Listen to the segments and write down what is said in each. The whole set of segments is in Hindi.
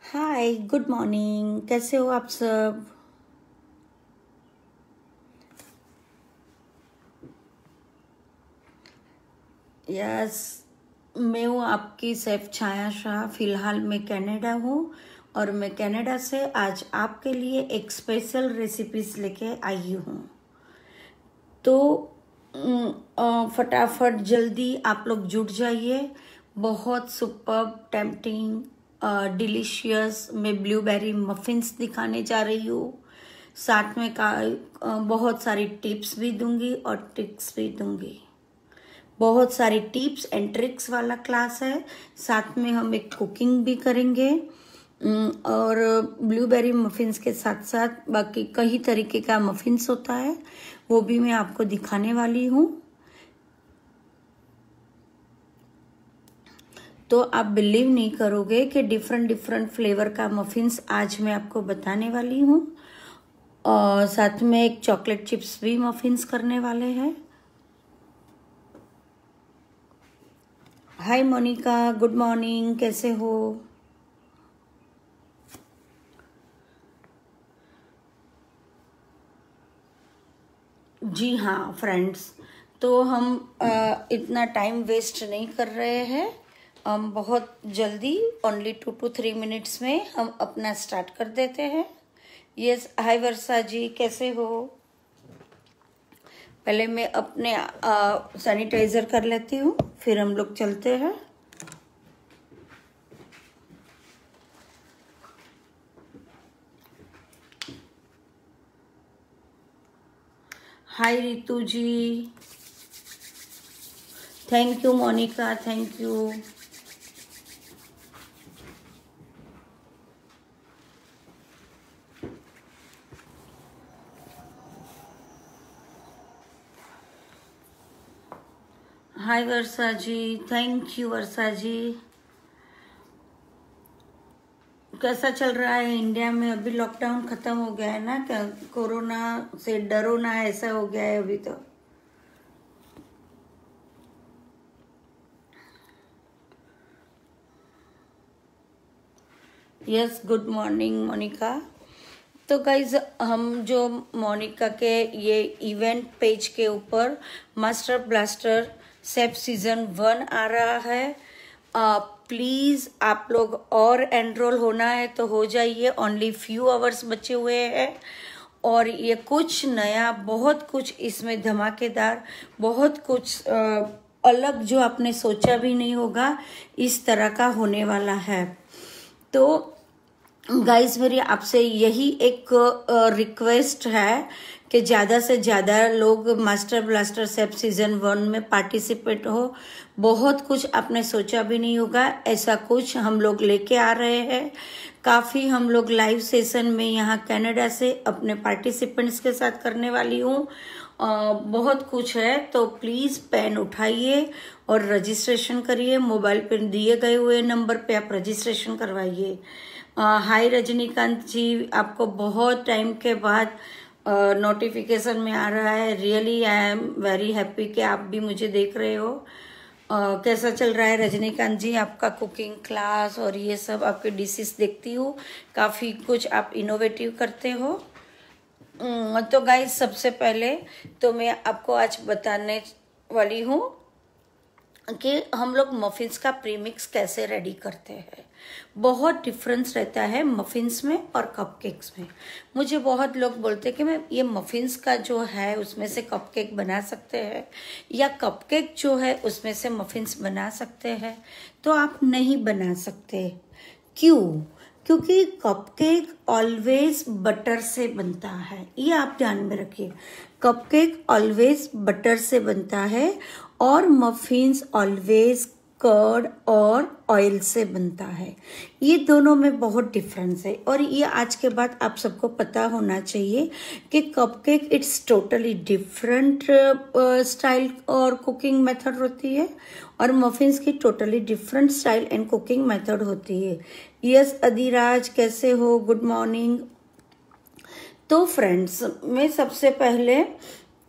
हाय, गुड मॉर्निंग। कैसे हो आप सब? यस, मैं हूँ आपकी सैफ छाया शाह। फिलहाल मैं कनाडा हूँ और मैं कनाडा से आज आपके लिए एक स्पेशल रेसिपीज लेके आई हूँ। तो फटाफट जल्दी आप लोग जुट जाइए। बहुत सुपर्ब, टेम्पटिंग, डिलीशियस मैं ब्लूबेरी मफिन्स दिखाने जा रही हूँ। साथ में बहुत सारी टिप्स भी दूंगी और ट्रिक्स भी दूंगी। बहुत सारी टिप्स एंड ट्रिक्स वाला क्लास है। साथ में हम एक कुकिंग भी करेंगे और ब्लूबेरी मफिन्स के साथ साथ बाकी कई तरीके का मफिन्स होता है, वो भी मैं आपको दिखाने वाली हूँ। तो आप बिलीव नहीं करोगे कि डिफरेंट डिफरेंट फ्लेवर का मफिन्स आज मैं आपको बताने वाली हूँ। और साथ में एक चॉकलेट चिप्स भी मफिन्स करने वाले हैं। हाय मोनिका, गुड मॉर्निंग, कैसे हो? जी हाँ फ्रेंड्स, तो हम इतना टाइम वेस्ट नहीं कर रहे हैं। हम बहुत जल्दी ओनली 2 to 3 मिनट्स में हम अपना स्टार्ट कर देते हैं। यस, हाय वर्षा जी, कैसे हो? पहले मैं अपने सैनिटाइजर कर लेती हूँ, फिर हम लोग चलते हैं। Hi Ritu ji, thank you Monica, thank you. Hi Varsha ji, thank you Varsha ji. कैसा चल रहा है इंडिया में? अभी लॉकडाउन खत्म हो गया है ना? क्या कोरोना से डरो ना, ऐसा हो गया है अभी तो। Yes, good morning Monica. तो गाइज, हम जो मोनिका के ये इवेंट पेज के ऊपर मास्टर ब्लास्टर सेफ सीजन 1 आ रहा है। प्लीज आप लोग और एनरोल होना है तो हो जाइए। ओनली फ्यू आवर्स बचे हुए हैं और ये कुछ नया, बहुत कुछ इसमें धमाकेदार, बहुत कुछ अलग जो आपने सोचा भी नहीं होगा इस तरह का होने वाला है। तो गाइस, मेरी आपसे यही एक रिक्वेस्ट है कि ज़्यादा से ज़्यादा लोग मास्टर ब्लास्टर सेफ सीजन 1 में पार्टिसिपेट हो। बहुत कुछ आपने सोचा भी नहीं होगा, ऐसा कुछ हम लोग लेके आ रहे हैं। काफ़ी हम लोग लाइव सेशन में यहाँ कनाडा से अपने पार्टिसिपेंट्स के साथ करने वाली हूँ। बहुत कुछ है, तो प्लीज़ पेन उठाइए और रजिस्ट्रेशन करिए। मोबाइल पर दिए गए हुए नंबर पे आप रजिस्ट्रेशन करवाइए। हाय रजनीकांत जी, आपको बहुत टाइम के बाद नोटिफिकेशन में आ रहा है। Really I am very happy कि आप भी मुझे देख रहे हो। कैसा चल रहा है रजनीकांत जी आपका कुकिंग क्लास और ये सब? आपके डिशेस देखती हूँ, काफ़ी कुछ आप इनोवेटिव करते हो। तो गाइस, सबसे पहले तो मैं आपको आज बताने वाली हूँ कि हम लोग मफिन्स का प्रीमिक्स कैसे रेडी करते हैं। बहुत डिफरेंस रहता है मफिन्स में और कपकेक्स में। मुझे बहुत लोग बोलते हैं कि मैं ये मफिन्स का जो है उसमें से कपकेक बना सकते हैं या कपकेक जो है उसमें से मफिन्स बना सकते हैं। तो आप नहीं बना सकते। क्यों? क्योंकि कपकेक ऑलवेज बटर से बनता है, ये आप ध्यान में रखिए। कपकेक ऑलवेज बटर से बनता है और मफिन्स ऑलवेज कर्ड और ऑयल से बनता है। ये दोनों में बहुत डिफरेंस है और ये आज के बाद आप सबको पता होना चाहिए कि cupcake it's totally different style और कुकिंग मेथड होती है और मफिन्स की totally different style and cooking method होती है। यस अधिराज, कैसे हो? Good morning. तो फ्रेंड्स, मैं सबसे पहले,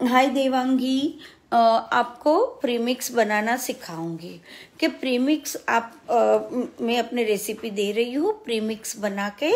हाय देवांगी, आपको प्रीमिक्स बनाना सिखाऊंगी कि प्रीमिक्स मैं अपनी रेसिपी दे रही हूँ। प्रीमिक्स बना के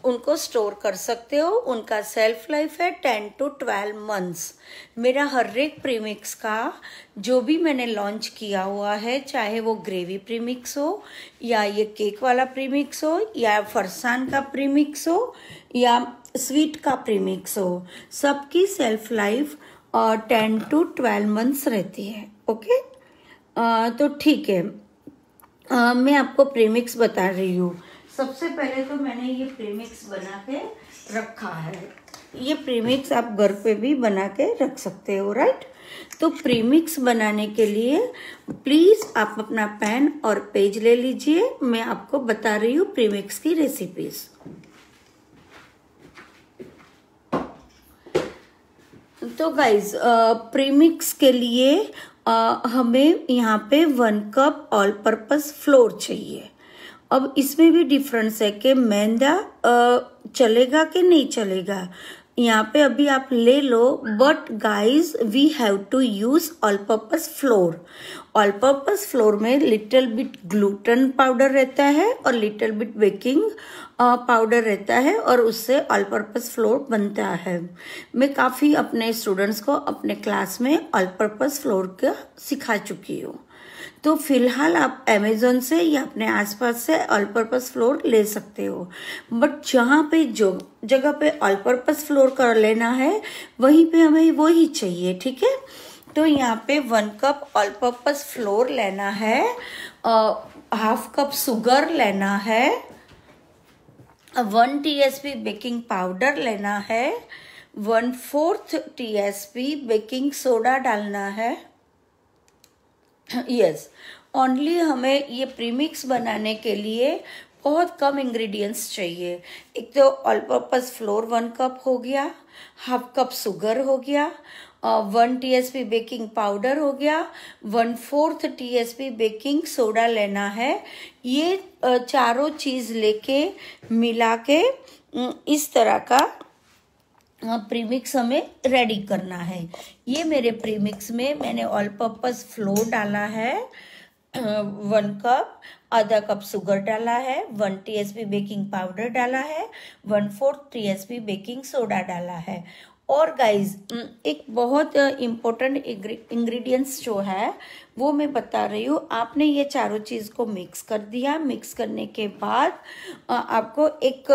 उनको स्टोर कर सकते हो। उनका सेल्फ लाइफ है 10 to 12 मंथ्स। मेरा हर एक प्रीमिक्स का जो भी मैंने लॉन्च किया हुआ है, चाहे वो ग्रेवी प्रीमिक्स हो या ये केक वाला प्रीमिक्स हो या फरसान का प्रीमिक्स हो या स्वीट का प्रीमिक्स हो, सबकी सेल्फ लाइफ 10 to 12 मंथ्स रहती है। ओके, तो ठीक है, मैं आपको प्रीमिक्स बता रही हूँ। सबसे पहले तो मैंने ये प्रीमिक्स बना के रखा है। ये प्रीमिक्स आप घर पे भी बना के रख सकते हो, राइट। तो प्रीमिक्स बनाने के लिए प्लीज आप अपना पेन और पेज ले लीजिए। मैं आपको बता रही हूँ प्रीमिक्स की रेसिपीज। तो गाइज, प्रीमिक्स के लिए हमें यहाँ पे 1 कप ऑल पर्पस फ्लोर चाहिए। अब इसमें भी डिफरेंस है कि मैदा चलेगा कि नहीं चलेगा। यहाँ पे अभी आप ले लो, but guys we have to use all purpose flour. All purpose flour में लिटिल बिट ग्लूटेन पाउडर रहता है और लिटिल बिट बेकिंग पाउडर रहता है और उससे ऑल पर्पस फ्लोर बनता है। मैं काफ़ी अपने स्टूडेंट्स को अपने क्लास में ऑल पर्पस फ्लोर का सिखा चुकी हूँ। तो फिलहाल आप अमेज़न से या अपने आसपास से ऑल पर्पस फ्लोर ले सकते हो, बट जहाँ पे जो जगह पे ऑल पर्पस फ्लोर कर लेना है वहीं पे हमें वही चाहिए, ठीक है। तो यहाँ पे 1 कप ऑल पर्पस फ्लोर लेना है, 1/2 कप शुगर लेना है, 1 TSP बेकिंग पाउडर लेना है, 1/4 TSP बेकिंग सोडा डालना है। यस, ओनली हमें ये प्रीमिक्स बनाने के लिए बहुत कम इंग्रेडिएंट्स चाहिए। एक तो ऑल पर्पस फ्लोर 1 कप हो गया, 1/2 कप शुगर हो गया, 1 TSP बेकिंग पाउडर हो गया, 1/4 TSP बेकिंग सोडा लेना है। ये चारों चीज लेके मिला के इस तरह का प्रीमिक्स हमें रेडी करना है। ये मेरे प्रीमिक्स में मैंने ऑल पर्पस फ्लोर डाला है 1 कप, 1/2 कप शुगर डाला है, 1 TSP बेकिंग पाउडर डाला है, 1/4 TSP बेकिंग सोडा डाला है। और गाइज, एक बहुत इम्पोर्टेंट इंग्रेडिएंट्स जो है वो मैं बता रही हूँ। आपने ये चारों चीज को मिक्स कर दिया। मिक्स करने के बाद आपको एक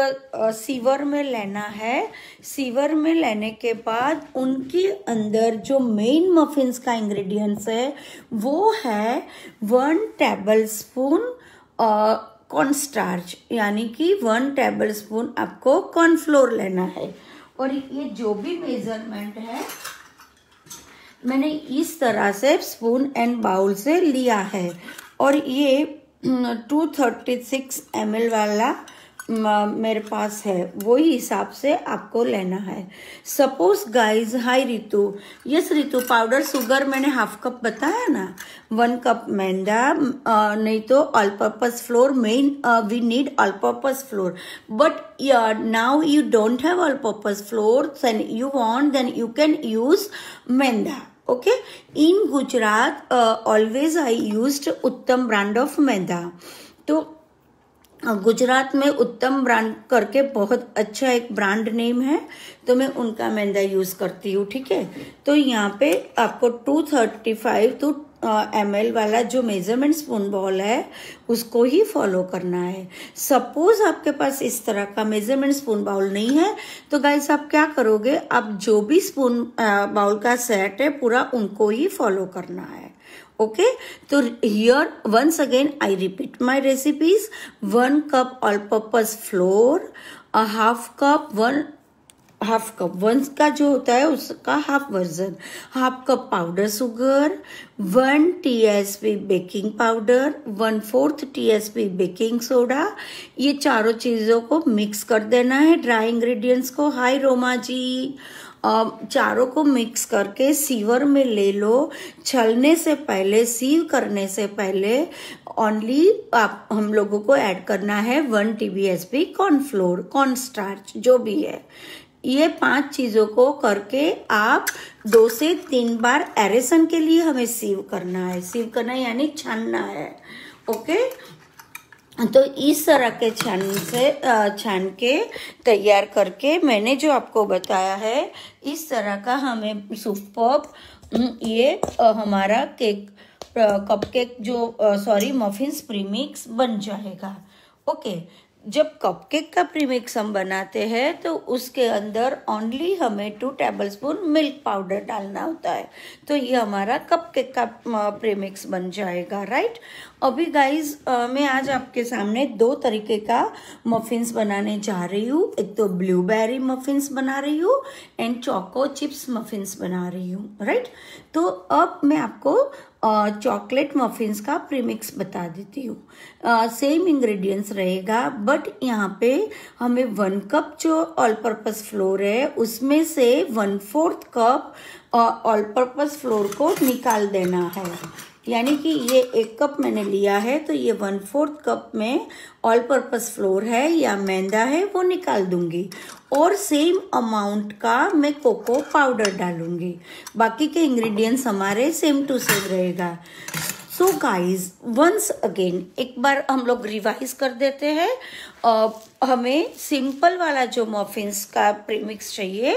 सीवर में लेना है। सीवर में लेने के बाद उनके अंदर जो मेन मफिन्स का इंग्रेडिएंट्स है वो है 1 टेबल स्पून कॉर्न स्टार्च, यानी कि 1 टेबल स्पून आपको कॉर्नफ्लोर लेना है। और ये जो भी मेजरमेंट है मैंने इस तरह से स्पून एंड बाउल से लिया है। और ये 236 ml वाला मेरे पास है, वही हिसाब से आपको लेना है। Suppose guys, hi Ritu, yes Ritu, powder sugar मैंने 1/2 कप बताया ना, 1 कप मैदा, नहीं तो all purpose flour, main we need all purpose flour, but now you don't have all purpose flour, you want, then you can use maida. Okay, in Gujarat always I used Uttam brand of maida. तो गुजरात में उत्तम ब्रांड करके बहुत अच्छा एक ब्रांड नेम है, तो मैं उनका मैदा यूज करती हूँ, ठीक है। तो यहाँ पे आपको 235 ml वाला जो मेजरमेंट स्पून बॉल है उसको ही फॉलो करना है। सपोज आपके पास इस तरह का मेजरमेंट स्पून बाउल नहीं है तो गाइस आप क्या करोगे, आप जो भी स्पून बाउल का सेट है पूरा उनको ही फॉलो करना है। ओके, तो here once again I repeat my recipes. 1 cup all purpose flour, 1/2 cup, 1/2 cup, 1 का जो होता है उसका half version, 1/2 cup powder sugar, 1 TSP baking powder, 1/4 TSP baking soda. ये चारों चीजों को मिक्स कर देना है, ड्राई इंग्रेडिएंट्स को। हाय रोमा जी, चारों को मिक्स करके सीवर में ले लो। छलने से पहले, सीव करने से पहले ओनली आप हम लोगों को ऐड करना है 1 TBSP कॉर्नफ्लोर, कॉर्न स्टार्च जो भी है। ये 5 चीजों को करके आप 2 से 3 बार एरेसन के लिए हमें सीव करना है। सीव करना यानी छानना है। ओके, तो इस तरह के छान के तैयार करके मैंने जो आपको बताया है, इस तरह का हमें सुपर्ब ये हमारा केक कपकेक जो मफिन्स प्रीमिक्स बन जाएगा। ओके, जब कपकेक का प्रीमिक्स हम बनाते हैं तो उसके अंदर ओनली हमें 2 टेबलस्पून मिल्क पाउडर डालना होता है, तो ये हमारा कपकेक का प्रीमिक्स बन जाएगा, राइट। अभी गाइज मैं आज आपके सामने 2 तरीके का मफिन्स बनाने जा रही हूँ। एक तो ब्लूबेरी मफिन्स बना रही हूँ एंड चोको चिप्स मफिन्स बना रही हूँ, राइट। तो अब मैं आपको चॉकलेट मफिन्स का प्रीमिक्स बता देती हूँ। सेम इंग्रेडिएंट्स रहेगा, बट यहाँ पे हमें 1 कप जो ऑल पर्पस फ्लोर है उसमें से 1/4 कप ऑल पर्पस फ्लोर को निकाल देना है। यानी कि ये 1 कप मैंने लिया है तो ये 1/4 कप में ऑल पर्पस फ्लोर है या मैदा है वो निकाल दूंगी, और सेम अमाउंट का मैं कोको पाउडर डालूंगी। बाकी के इंग्रेडिएंट्स हमारे सेम टू सेम रहेगा। सो गाइज वंस अगेन एक बार हम लोग रिवाइज कर देते हैं। हमें सिंपल वाला जो मफिन्स का प्रीमिक्स चाहिए,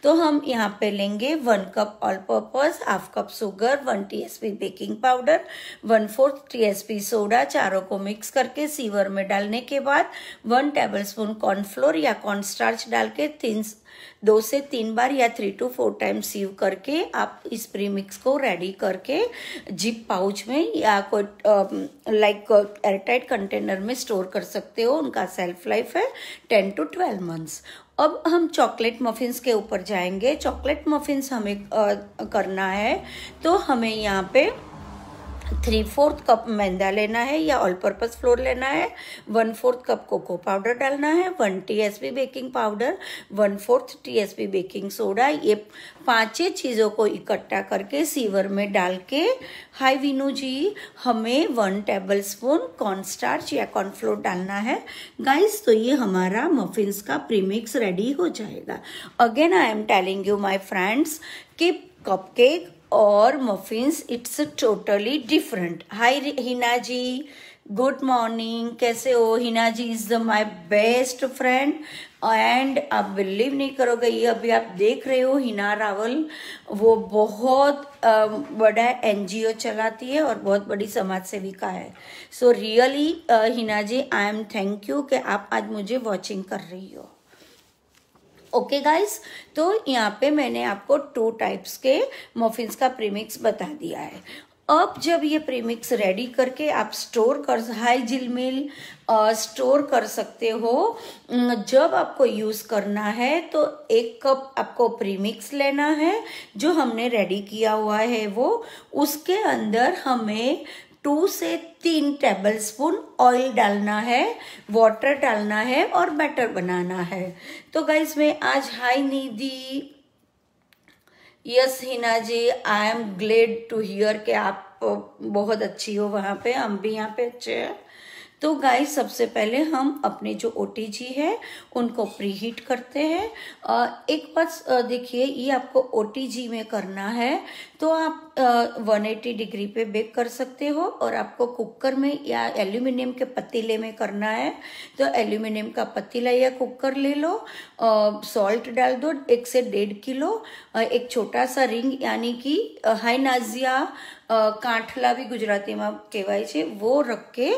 तो हम यहाँ पे लेंगे 1 cup all purpose, 1/2 cup sugar, 1 TSP baking powder, 1/4 TSP soda, चारों को मिक्स करके सीवर में डालने के बाद 1 टेबलस्पून कॉर्नफ्लोर या कॉर्नस्टार्च डाल के 2 से 3 बार या 3 to 4 टाइम सीव करके आप इस प्रीमिक्स को रेडी करके जिप पाउच में या कोई लाइक एयरटाइट कंटेनर में स्टोर कर सकते हो। उनका सेल्फ लाइफ है 10 to 12 मंथ्स। अब हम चॉकलेट मफिन्स के ऊपर जाएंगे। चॉकलेट मफिन्स हमें करना है तो हमें यहाँ पे 3/4 कप मैदा लेना है या ऑल पर्पस फ्लोर लेना है, 1/4 कप कोको पाउडर डालना है, 1 TSP baking powder, 1/4 TSP baking soda. ये 5 चीज़ों को इकट्ठा करके सीवर में डाल के हाई विनू जी हमें 1 टेबलस्पून कॉर्नस्टार्च या कॉर्नफ्लोर डालना है गाइस। तो ये हमारा मफिन्स का प्रीमिक्स रेडी हो जाएगा। Again I am telling you my friends कि कपकेक और muffins it's totally different. Hi Hina ji, good morning, कैसे हो? Hina ji is my best friend and आप बिलीव नहीं करोगे, ये अभी आप देख रहे हो हिना रावल, वो बहुत बड़ा एनजीओ चलाती है और बहुत बड़ी समाज सेविका है। So really Hina ji I am thank you कि आप आज मुझे वॉचिंग कर रही हो। ओके गाइस, तो यहाँ पे मैंने आपको 2 टाइप्स के मफिन्स का प्रीमिक्स बता दिया है। अब जब ये प्रीमिक्स रेडी करके आप स्टोर कर हाई जिलमिल स्टोर कर सकते हो। जब आपको यूज करना है तो 1 कप आपको प्रीमिक्स लेना है जो हमने रेडी किया हुआ है वो, उसके अंदर हमें 2 से 3 टेबलस्पून ऑयल डालना है, वाटर डालना है और बैटर बनाना है। तो गाइस मैं आज hi Nidhi, yes Hina ji, I am glad to hear कि आप बहुत अच्छी हो वहाँ पे, हम भी यहाँ पे अच्छे हैं। तो गाइस सबसे पहले हम अपने जो ओटीजी है उनको प्रीहीट करते हैं। एक बात देखिए, ये आपको ओटीजी में करना है तो आप 180 डिग्री पे बेक कर सकते हो, और आपको कुकर में या एल्यूमिनियम के पतीले में करना है तो एल्यूमिनियम का पतीला या कुकर ले लो, सॉल्ट डाल दो 1 से 1.5 किलो, एक छोटा सा रिंग यानी कि हाई नाजिया कांठला भी गुजराती में कहवाय छे, वो रख के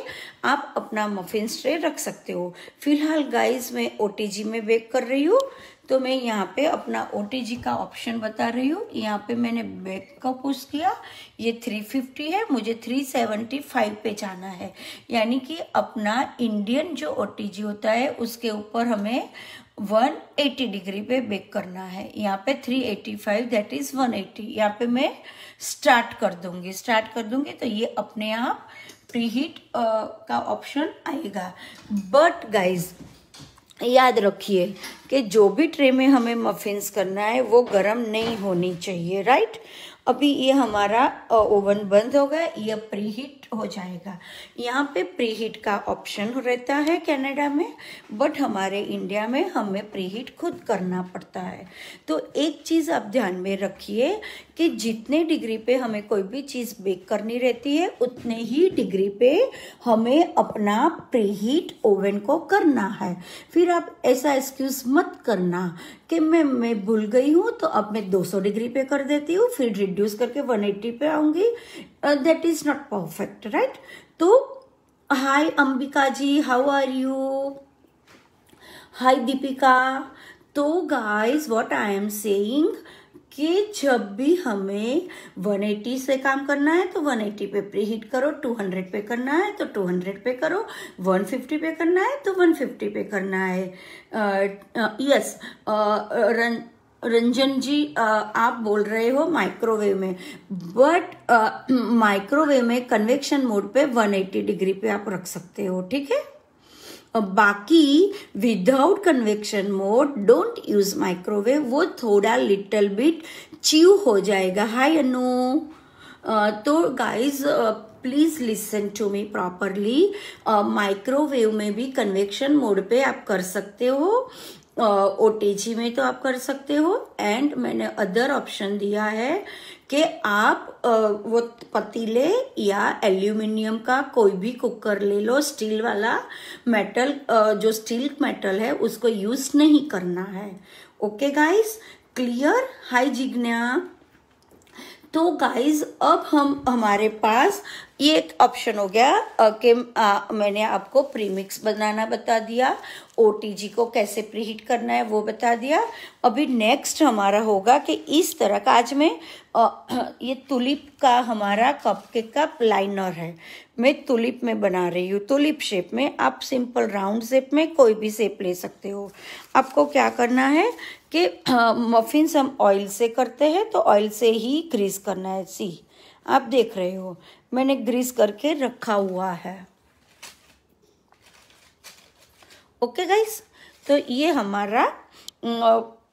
आप अपना मफिन ट्रे रख सकते हो। फिलहाल गाइस मैं ओटीजी में बेक कर रही हूँ तो मैं यहाँ पे अपना ओटीजी का ऑप्शन बता रही हूँ। यहाँ पे मैंने बेक का पुश किया, ये 350 है, मुझे 375 पे जाना है, यानी कि अपना इंडियन जो ओटीजी होता है उसके ऊपर हमें 180 डिग्री पे बेक करना है। यहाँ पे 385 दैट इज 180, यहाँ पे मैं स्टार्ट कर दूंगी तो ये अपने आप प्रीहीट का ऑप्शन आएगा। बट गाइज याद रखिए कि जो भी ट्रे में हमें मफिन्स करना है वो गर्म नहीं होनी चाहिए, राइट। अभी ये हमारा ओवन बंद हो गया, ये प्रीहीट हीट हो जाएगा। यहाँ पे प्री हीट का ऑप्शन रहता है कनाडा में, बट हमारे इंडिया में हमें प्री हीट खुद करना पड़ता है। तो एक चीज़ आप ध्यान में रखिए कि जितने डिग्री पे हमें कोई भी चीज़ बेक करनी रहती है उतने ही डिग्री पे हमें अपना प्री हीट ओवन को करना है। फिर आप ऐसा एक्सक्यूज मत करना कि मैं भूल गई हूँ तो अब मैं 200 डिग्री पे कर देती हूँ, फिर रिड्यूस करके 180 पे आऊँगी। That is not perfect, right? तो हाय अंबिका जी, हाउ आर यू? हाय दीपिका। तो guys what I am saying कि जब भी हमें 180 से काम करना है तो 180 पे प्री हीट करो, 200 पे करना है तो 200 पे करो, 150 पे करना है तो 150 पे करना है। यस, रंजन जी, आप बोल रहे हो माइक्रोवेव में, बट माइक्रोवेव में कन्वेक्शन मोड पे 180 डिग्री पे आप रख सकते हो, ठीक है? बाकी without convection mode don't use microwave, वो थोड़ा लिटिल बिट च्यू हो जाएगा। हाय अनु। तो guys please listen to me properly. Microwave में भी कन्वेक्शन मोड पे आप कर सकते हो, ओटीजी में तो आप कर सकते हो, एंड मैंने अदर ऑप्शन दिया है कि आप वो पतीले या एल्यूमिनियम का कोई भी कुकर ले लो, स्टील वाला, मेटल जो स्टील मेटल है उसको यूज नहीं करना है। Okay guys, clear? Hi Jigna. तो गाइज अब हमारे पास ये एक ऑप्शन हो गया कि मैंने आपको प्रीमिक्स बनाना बता दिया, ओटीजी को कैसे प्रीहीट करना है वो बता दिया। अभी नेक्स्ट हमारा होगा कि इस तरह का, आज मैं ये तुलिप का हमारा कपकेक का लाइनर है, मैं तुलिप में बना रही हूँ, तुलिप शेप में। आप सिंपल राउंड शेप में कोई भी शेप ले सकते हो। आपको क्या करना है कि मफिन्स हम ऑयल से करते हैं तो ऑयल से ही ग्रीस करना है। सी, आप देख रहे हो मैंने ग्रीस करके रखा हुआ है। ओके गाइस, तो ये हमारा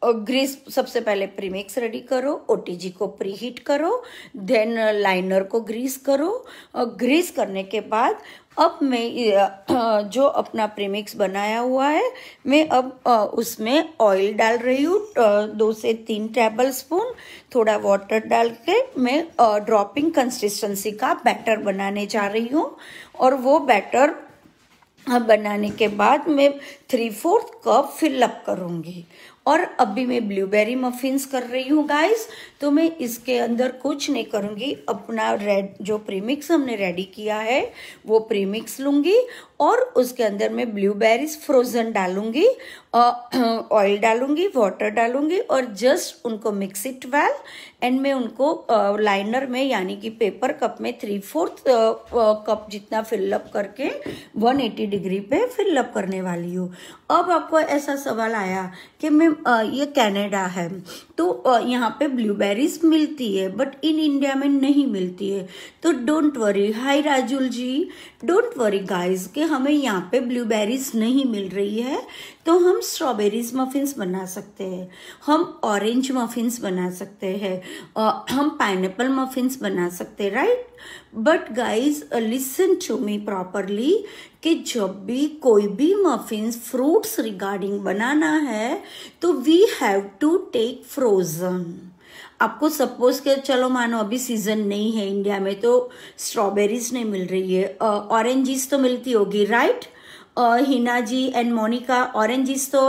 ग्रीस, सबसे पहले प्रीमिक्स रेडी करो, ओटीजी को प्रीहीट करो, देन लाइनर को ग्रीस करो। ग्रीस करने के बाद अब मैं जो अपना प्रीमिक्स बनाया हुआ है मैं अब उसमें ऑयल डाल रही हूँ, 2 से 3 टेबल स्पून, थोड़ा वाटर डाल के मैं ड्रॉपिंग कंसिस्टेंसी का बैटर बनाने जा रही हूँ। और वो बैटर बनाने के बाद मैं 3/4 कप फिलअप करूँगी। और अभी मैं ब्लूबेरी मफिन्स कर रही हूँ गाइस, तो मैं इसके अंदर कुछ नहीं करूँगी, अपना रेड जो प्रीमिक्स हमने रेडी किया है वो प्रीमिक्स लूँगी और उसके अंदर मैं ब्लूबेरीज फ्रोजन डालूंगी, ऑयल डालूंगी, वाटर डालूंगी और जस्ट उनको मिक्स इट वेल, एंड मैं उनको लाइनर में यानी कि पेपर कप में 3/4 कप जितना फिलअप करके 180 डिग्री पे फिलअप करने वाली हूँ। अब आपको ऐसा सवाल आया कि मैं ये कनाडा है तो यहाँ पे ब्लूबेरीज मिलती है बट इन इंडिया में नहीं मिलती है, तो don't worry. Hi Rajul ji, don't worry guys कि हमें यहाँ पे ब्लूबेरीज नहीं मिल रही है तो हम स्ट्रॉबेरीज मफिन्स बना सकते हैं, हम ऑरेंज मफिन्स बना सकते हैं, हम पाइनएप्पल मफिन्स बना सकते हैं, right? But guys listen to me properly कि जब भी कोई भी मफिन्स फ्रूट्स रिगार्डिंग बनाना है तो we have to take frozen. आपको सपोज के चलो मानो अभी सीजन नहीं है इंडिया में तो स्ट्रॉबेरीज नहीं मिल रही है, ऑरेंजिस तो मिलती होगी, right? Hina ji and Monica, oranges तो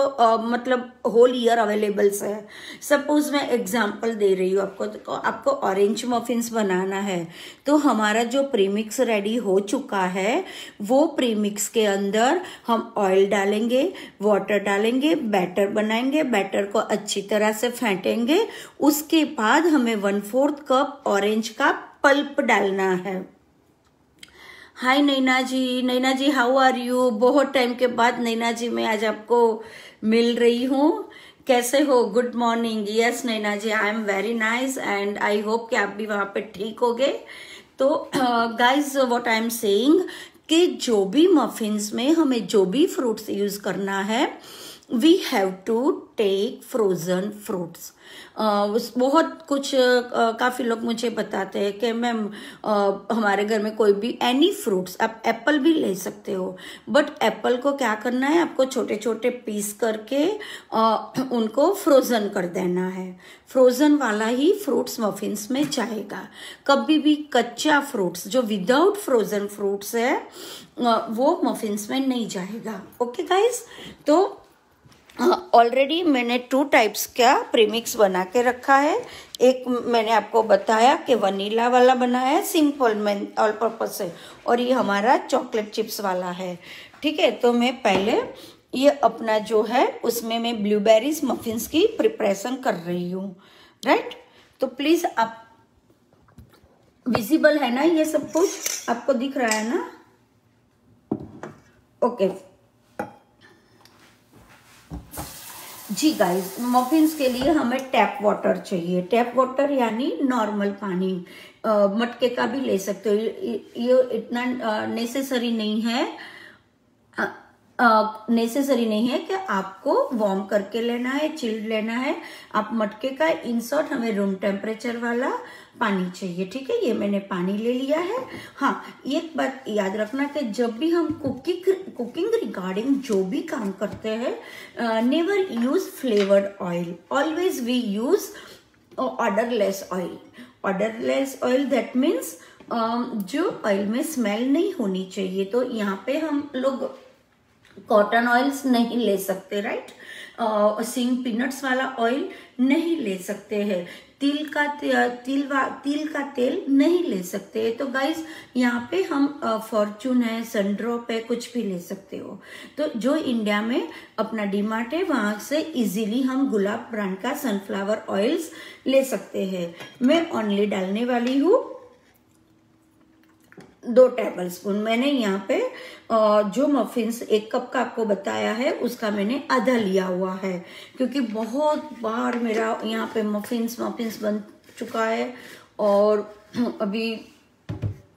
मतलब होल ईयर अवेलेबल है। सपोज मैं एग्जांपल दे रही हूँ आपको, तो आपको ऑरेंज मफिन्स बनाना है तो हमारा जो प्रीमिक्स रेडी हो चुका है वो प्रीमिक्स के अंदर हम ऑयल डालेंगे, वाटर डालेंगे, बैटर बनाएंगे, बैटर को अच्छी तरह से फेंटेंगे, उसके बाद हमें 1/4 कप ऑरेंज का पल्प डालना है। हाय नैना जी हाउ आर यू? बहुत टाइम के बाद नैना जी मैं आज आपको मिल रही हूँ, कैसे हो? Good morning. Yes Naina ji, I am very nice and I hope कि आप भी वहाँ पे ठीक हो गए। तो guys what I am saying कि जो भी मफिन्स में हमें जो भी फ्रूट्स यूज करना है we have to take frozen fruits. बहुत कुछ काफ़ी लोग मुझे बताते हैं कि मैम हमारे घर में कोई भी एनी फ्रूट्स, आप एप्पल भी ले सकते हो, बट एप्पल को क्या करना है, आपको छोटे छोटे पीस करके उनको फ्रोजन कर देना है। फ्रोजन वाला ही फ्रूट्स मफिन्स में जाएगा। कभी भी कच्चा फ्रूट्स जो विदाउट फ्रोजन फ्रूट्स है वो मफिन्स में नहीं जाएगा। ओके गाइस, तो ऑलरेडी मैंने 2 टाइप्स का प्रीमिक्स बना के रखा है। एक मैंने आपको बताया कि वनीला वाला बनाया है सिंपल में ऑल पर्पज से, और ये हमारा चॉकलेट चिप्स वाला है। ठीक है, तो मैं पहले ये अपना जो है उसमें मैं ब्लूबेरीज मफिन्स की प्रिपरेशन कर रही हूँ। राइट, तो प्लीज आप विजिबल है ना, ये सब कुछ आपको दिख रहा है ना? ओके जी गाइस, मफिन्स के लिए हमें टैप वाटर चाहिए। टैप वाटर यानी नॉर्मल पानी, मटके का भी ले सकते हो, ये इतना नेसेसरी नहीं है। नेसेसरी नहीं है कि आपको वार्म करके लेना है, चिल्ड लेना है। आप मटके का इंसर्ट, हमें रूम टेम्परेचर वाला पानी चाहिए। ठीक है, ये मैंने पानी ले लिया है। हाँ, एक बात याद रखना कि जब भी हम कुकिंग रिगार्डिंग जो भी काम करते हैं, never use flavoured oil, always we use odourless oil. Odourless oil that means जो ऑयल में स्मेल नहीं होनी चाहिए। तो यहाँ पे हम लोग कॉटन ऑयल्स नहीं ले सकते, राइट? सिंग पीनट्स वाला ऑयल नहीं ले सकते हैं, तिल का तेल नहीं ले सकते। तो गाइस यहाँ पे हम फॉर्चून है, सनड्रॉप है, कुछ भी ले सकते हो। तो जो इंडिया में अपना डीमार्ट है वहां से इजीली हम गुलाब ब्रांड का सनफ्लावर ऑयल्स ले सकते हैं। मैं ओनली डालने वाली हूँ 2 टेबलस्पून। मैंने यहाँ पे जो मफिन्स 1 कप का आपको बताया है उसका मैंने आधा लिया हुआ है, क्योंकि बहुत बार मेरा यहाँ पे मफिन्स बन चुका है और अभी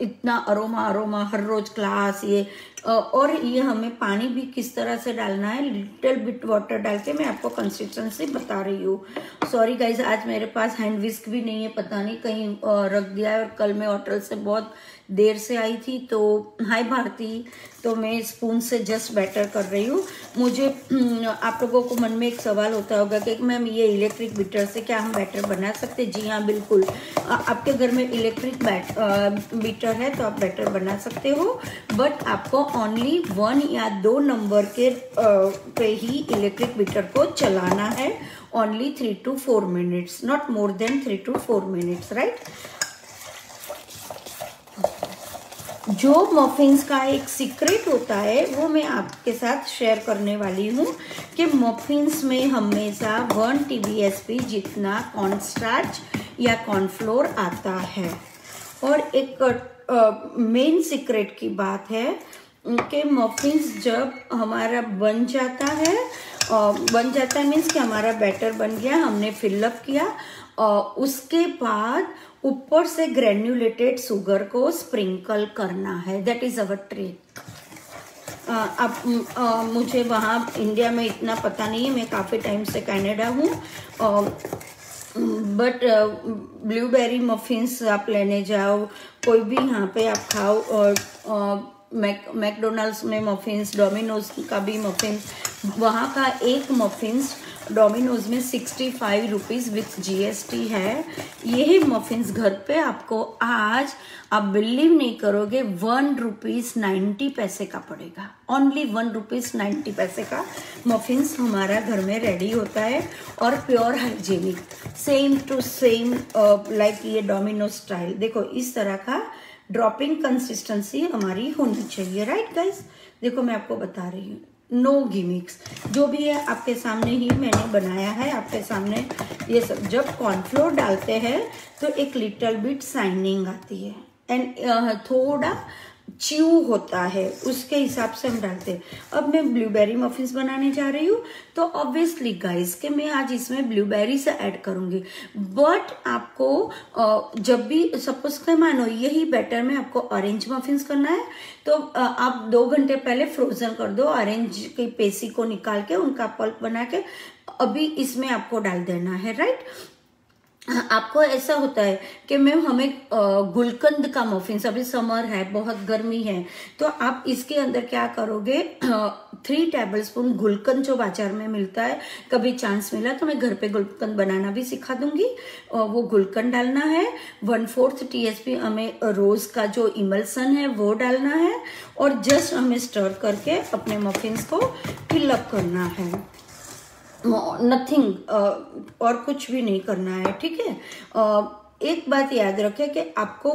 इतना अरोमा हर रोज क्लास ये, और ये हमें पानी भी किस तरह से डालना है, लिटिल बिट वाटर डाल के मैं आपको कंसिस्टेंसी बता रही हूँ। सॉरी गाइज, आज मेरे पास हैंड विस्क भी नहीं है, पता नहीं कहीं रख दिया है, और कल मैं होटल से बहुत देर से आई थी। तो हाय भारती, तो मैं स्पून से जस्ट बैटर कर रही हूँ। मुझे आप लोगों को मन में एक सवाल होता होगा कि मैम ये इलेक्ट्रिक बीटर से क्या हम बैटर बना सकते? जी हाँ, बिल्कुल। आपके घर में इलेक्ट्रिक बीटर है तो आप बैटर बना सकते हो, बट आपको ओनली 1 या 2 नंबर के पे ही इलेक्ट्रिक बीटर को चलाना है। Only 3 to 4 minutes, not more then 3 to 4 minutes, right? जो मफिन्स का एक सीक्रेट होता है वो मैं आपके साथ शेयर करने वाली हूँ कि मफिन्स में हमेशा 1 TBSP जितना कॉर्नस्टार्च या कॉर्नफ्लोर आता है। और एक मेन सीक्रेट की बात है कि मफिन्स जब हमारा बन जाता है मीन्स कि हमारा बैटर बन गया, हमने फिलअप किया, उसके बाद ऊपर से ग्रेन्युलेटेड शुगर को स्प्रिंकल करना है। That is our trick. अब मुझे वहाँ इंडिया में इतना पता नहीं है, मैं काफ़ी टाइम से कनाडा हूँ, बट ब्लूबेरी मफिन्स आप लेने जाओ, कोई भी यहाँ पे आप खाओ, और मैकडोनल्ड्स में मफिन्स, डोमिनोज का भी मफिन्स, वहाँ का एक मफिन्स डोमिनोज में 65 रुपीज़ विथ GST है। यही मफिन्स घर पे आपको आज, आप बिलीव नहीं करोगे, 1 रुपीज़ 90 पैसे का पड़ेगा। ओनली 1 रुपीज़ 90 पैसे का मफिन्स हमारा घर में रेडी होता है, और pure hygienic, same to same like ये डोमिनोज स्टाइल। देखो इस तरह का ड्रॉपिंग कंसिस्टेंसी हमारी होनी चाहिए, राइट गाइस? देखो मैं आपको बता रही हूँ, नो गिमिक्स, जो भी है आपके सामने ही मैंने बनाया है, आपके सामने ये सब। जब कॉर्नफ्लोर डालते हैं तो एक लिटिल बिट शाइनिंग आती है, एंड च्यू होता है उसके हिसाब से हम डालते हैं। अब मैं ब्लूबेरी मफिन्स बनाने जा रही हूँ, तो ऑब्वियसली गाइस कि मैं आज इसमें ब्लूबेरी से ऐड करूंगी। बट आपको जब भी सपोज के मानो यही बैटर में आपको ऑरेंज मफिन्स करना है, तो आप 2 घंटे पहले फ्रोजन कर दो ऑरेंज की पेसी को निकाल के, उनका पल्प बना के अभी इसमें आपको डाल देना है, राइट। आपको ऐसा होता है कि मैम हमें गुलकंद का मफिन्स, अभी समर है, बहुत गर्मी है, तो आप इसके अंदर क्या करोगे, 3 टेबलस्पून गुलकंद जो बाजार में मिलता है, कभी चांस मिला तो मैं घर पे गुलकंद बनाना भी सिखा दूंगी। वो गुलकंद डालना है। 1/4 टीस्पून हमें रोज का जो इमल्सन है वो डालना है, और जस्ट हमें स्टर करके अपने मफिन्स को फिलअप करना है। नथिंग और कुछ भी नहीं करना है, ठीक है। एक बात याद रखें कि आपको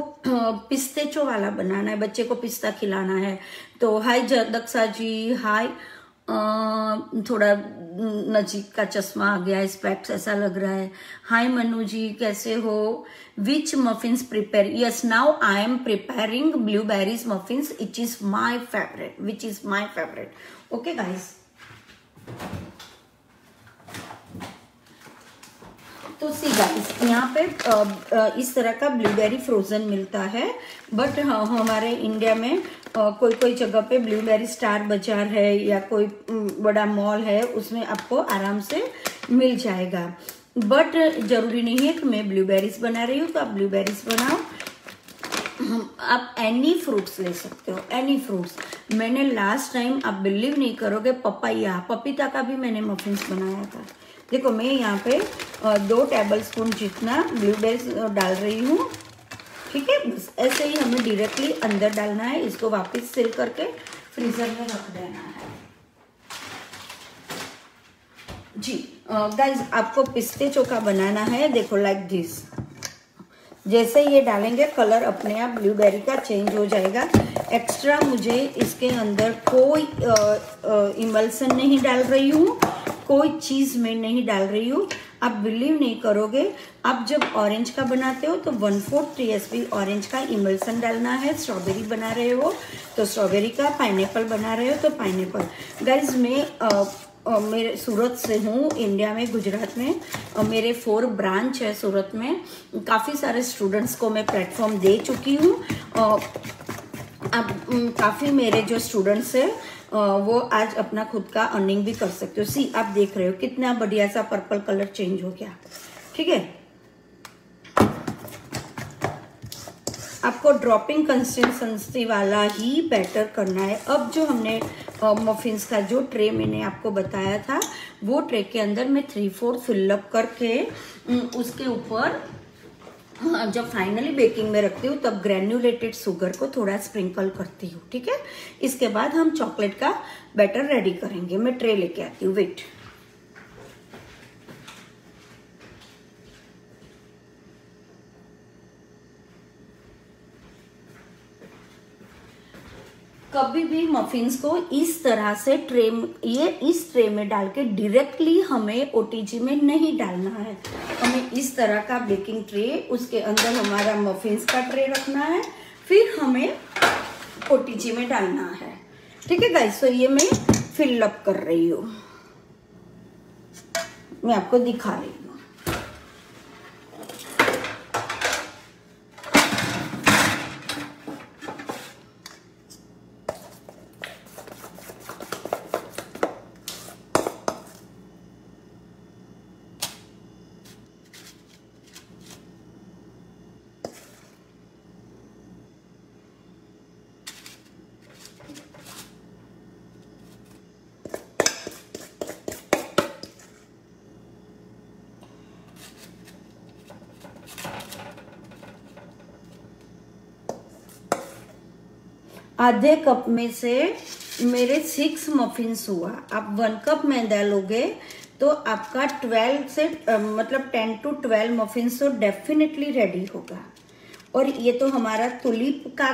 पिस्तेचो वाला बनाना है, बच्चे को पिस्ता खिलाना है। तो हाय दक्षा जी, हाय, थोड़ा नजीक का चश्मा आ गया, स्पेक्स ऐसा लग रहा है। हाय मनु जी, कैसे हो? Which muffins prepare? Yes, now I am preparing blueberries muffins, it is my favourite, which is my favourite. Okay guys, तो सी गाइस, यहाँ पे इस तरह का ब्लूबेरी फ्रोजन मिलता है, बट हमारे इंडिया में कोई कोई जगह पे ब्लूबेरी स्टार बाजार है या कोई बड़ा मॉल है, उसमें आपको आराम से मिल जाएगा। बट जरूरी नहीं है कि मैं ब्लूबेरीज बना रही हूँ तो आप ब्लूबेरीज बनाओ। आप एनी फ्रूट्स ले सकते हो, एनी फ्रूट्स। मैंने लास्ट टाइम, आप बिलीव नहीं करोगे, पपीता का भी मैंने मफिन्स बनाया था। देखो मैं यहाँ पे 2 टेबलस्पून जितना ब्लूबेरीज डाल रही हूँ, ठीक है। बस ऐसे ही हमें डायरेक्टली अंदर डालना है, इसको वापस सील करके फ्रीजर में रख देना है जी। गाइज, आपको पिस्ते चोखा बनाना है, देखो लाइक दिस। जैसे ये डालेंगे कलर अपने आप ब्लूबेरी का चेंज हो जाएगा। एक्स्ट्रा मुझे इसके अंदर कोई इमल्सन नहीं डाल रही हूँ, कोई चीज मैं नहीं डाल रही हूँ। आप बिलीव नहीं करोगे, आप जब ऑरेंज का बनाते हो तो 1/4 टीस्पून ऑरेंज का इमल्सन डालना है। स्ट्रॉबेरी बना रहे हो तो स्ट्रॉबेरी का, पाइनएप्पल बना रहे हो तो पाइनएप्पल। गाइज, मैं मेरे सूरत से हूँ, इंडिया में, गुजरात में। मेरे 4 ब्रांच है सूरत में। काफ़ी सारे स्टूडेंट्स को मैं प्लेटफॉर्म दे चुकी हूँ। अब काफ़ी मेरे जो स्टूडेंट्स हैं वो आज अपना खुद का अर्निंग भी कर सकते हो। सी, आप देख रहे हो कितना बढ़िया सा पर्पल कलर चेंज हो गया, ठीक है। आपको ड्रॉपिंग कंसिस्टेंसी वाला ही बैटर करना है। अब जो हमने मफिन्स का जो ट्रे मैंने आपको बताया था, वो ट्रे के अंदर मैं 3/4 फिलअप करके उसके ऊपर जब फाइनली बेकिंग में रखती हूँ तब ग्रेन्युलेटेड शुगर को थोड़ा स्प्रिंकल करती हूँ, ठीक है। इसके बाद हम चॉकलेट का बैटर रेडी करेंगे। मैं ट्रे लेके आती हूँ, वेट। कभी भी मफिन्स को इस तरह से इस ट्रे में डाल के डायरेक्टली हमें ओटीजी में नहीं डालना है। हमें इस तरह का बेकिंग ट्रे, उसके अंदर हमारा मफिन्स का ट्रे रखना है, फिर हमें ओटीजी में डालना है, ठीक है गाइस। तो ये मैं फिलअप कर रही हूँ, मैं आपको दिखा रही हूँ। आधे कप में से मेरे 6 मफिन्स हुआ। आप 1 कप मैदा लोगे तो आपका 12 से मतलब 10 to 12 मफिन्स तो डेफिनेटली रेडी होगा। और ये तो हमारा तुलिप का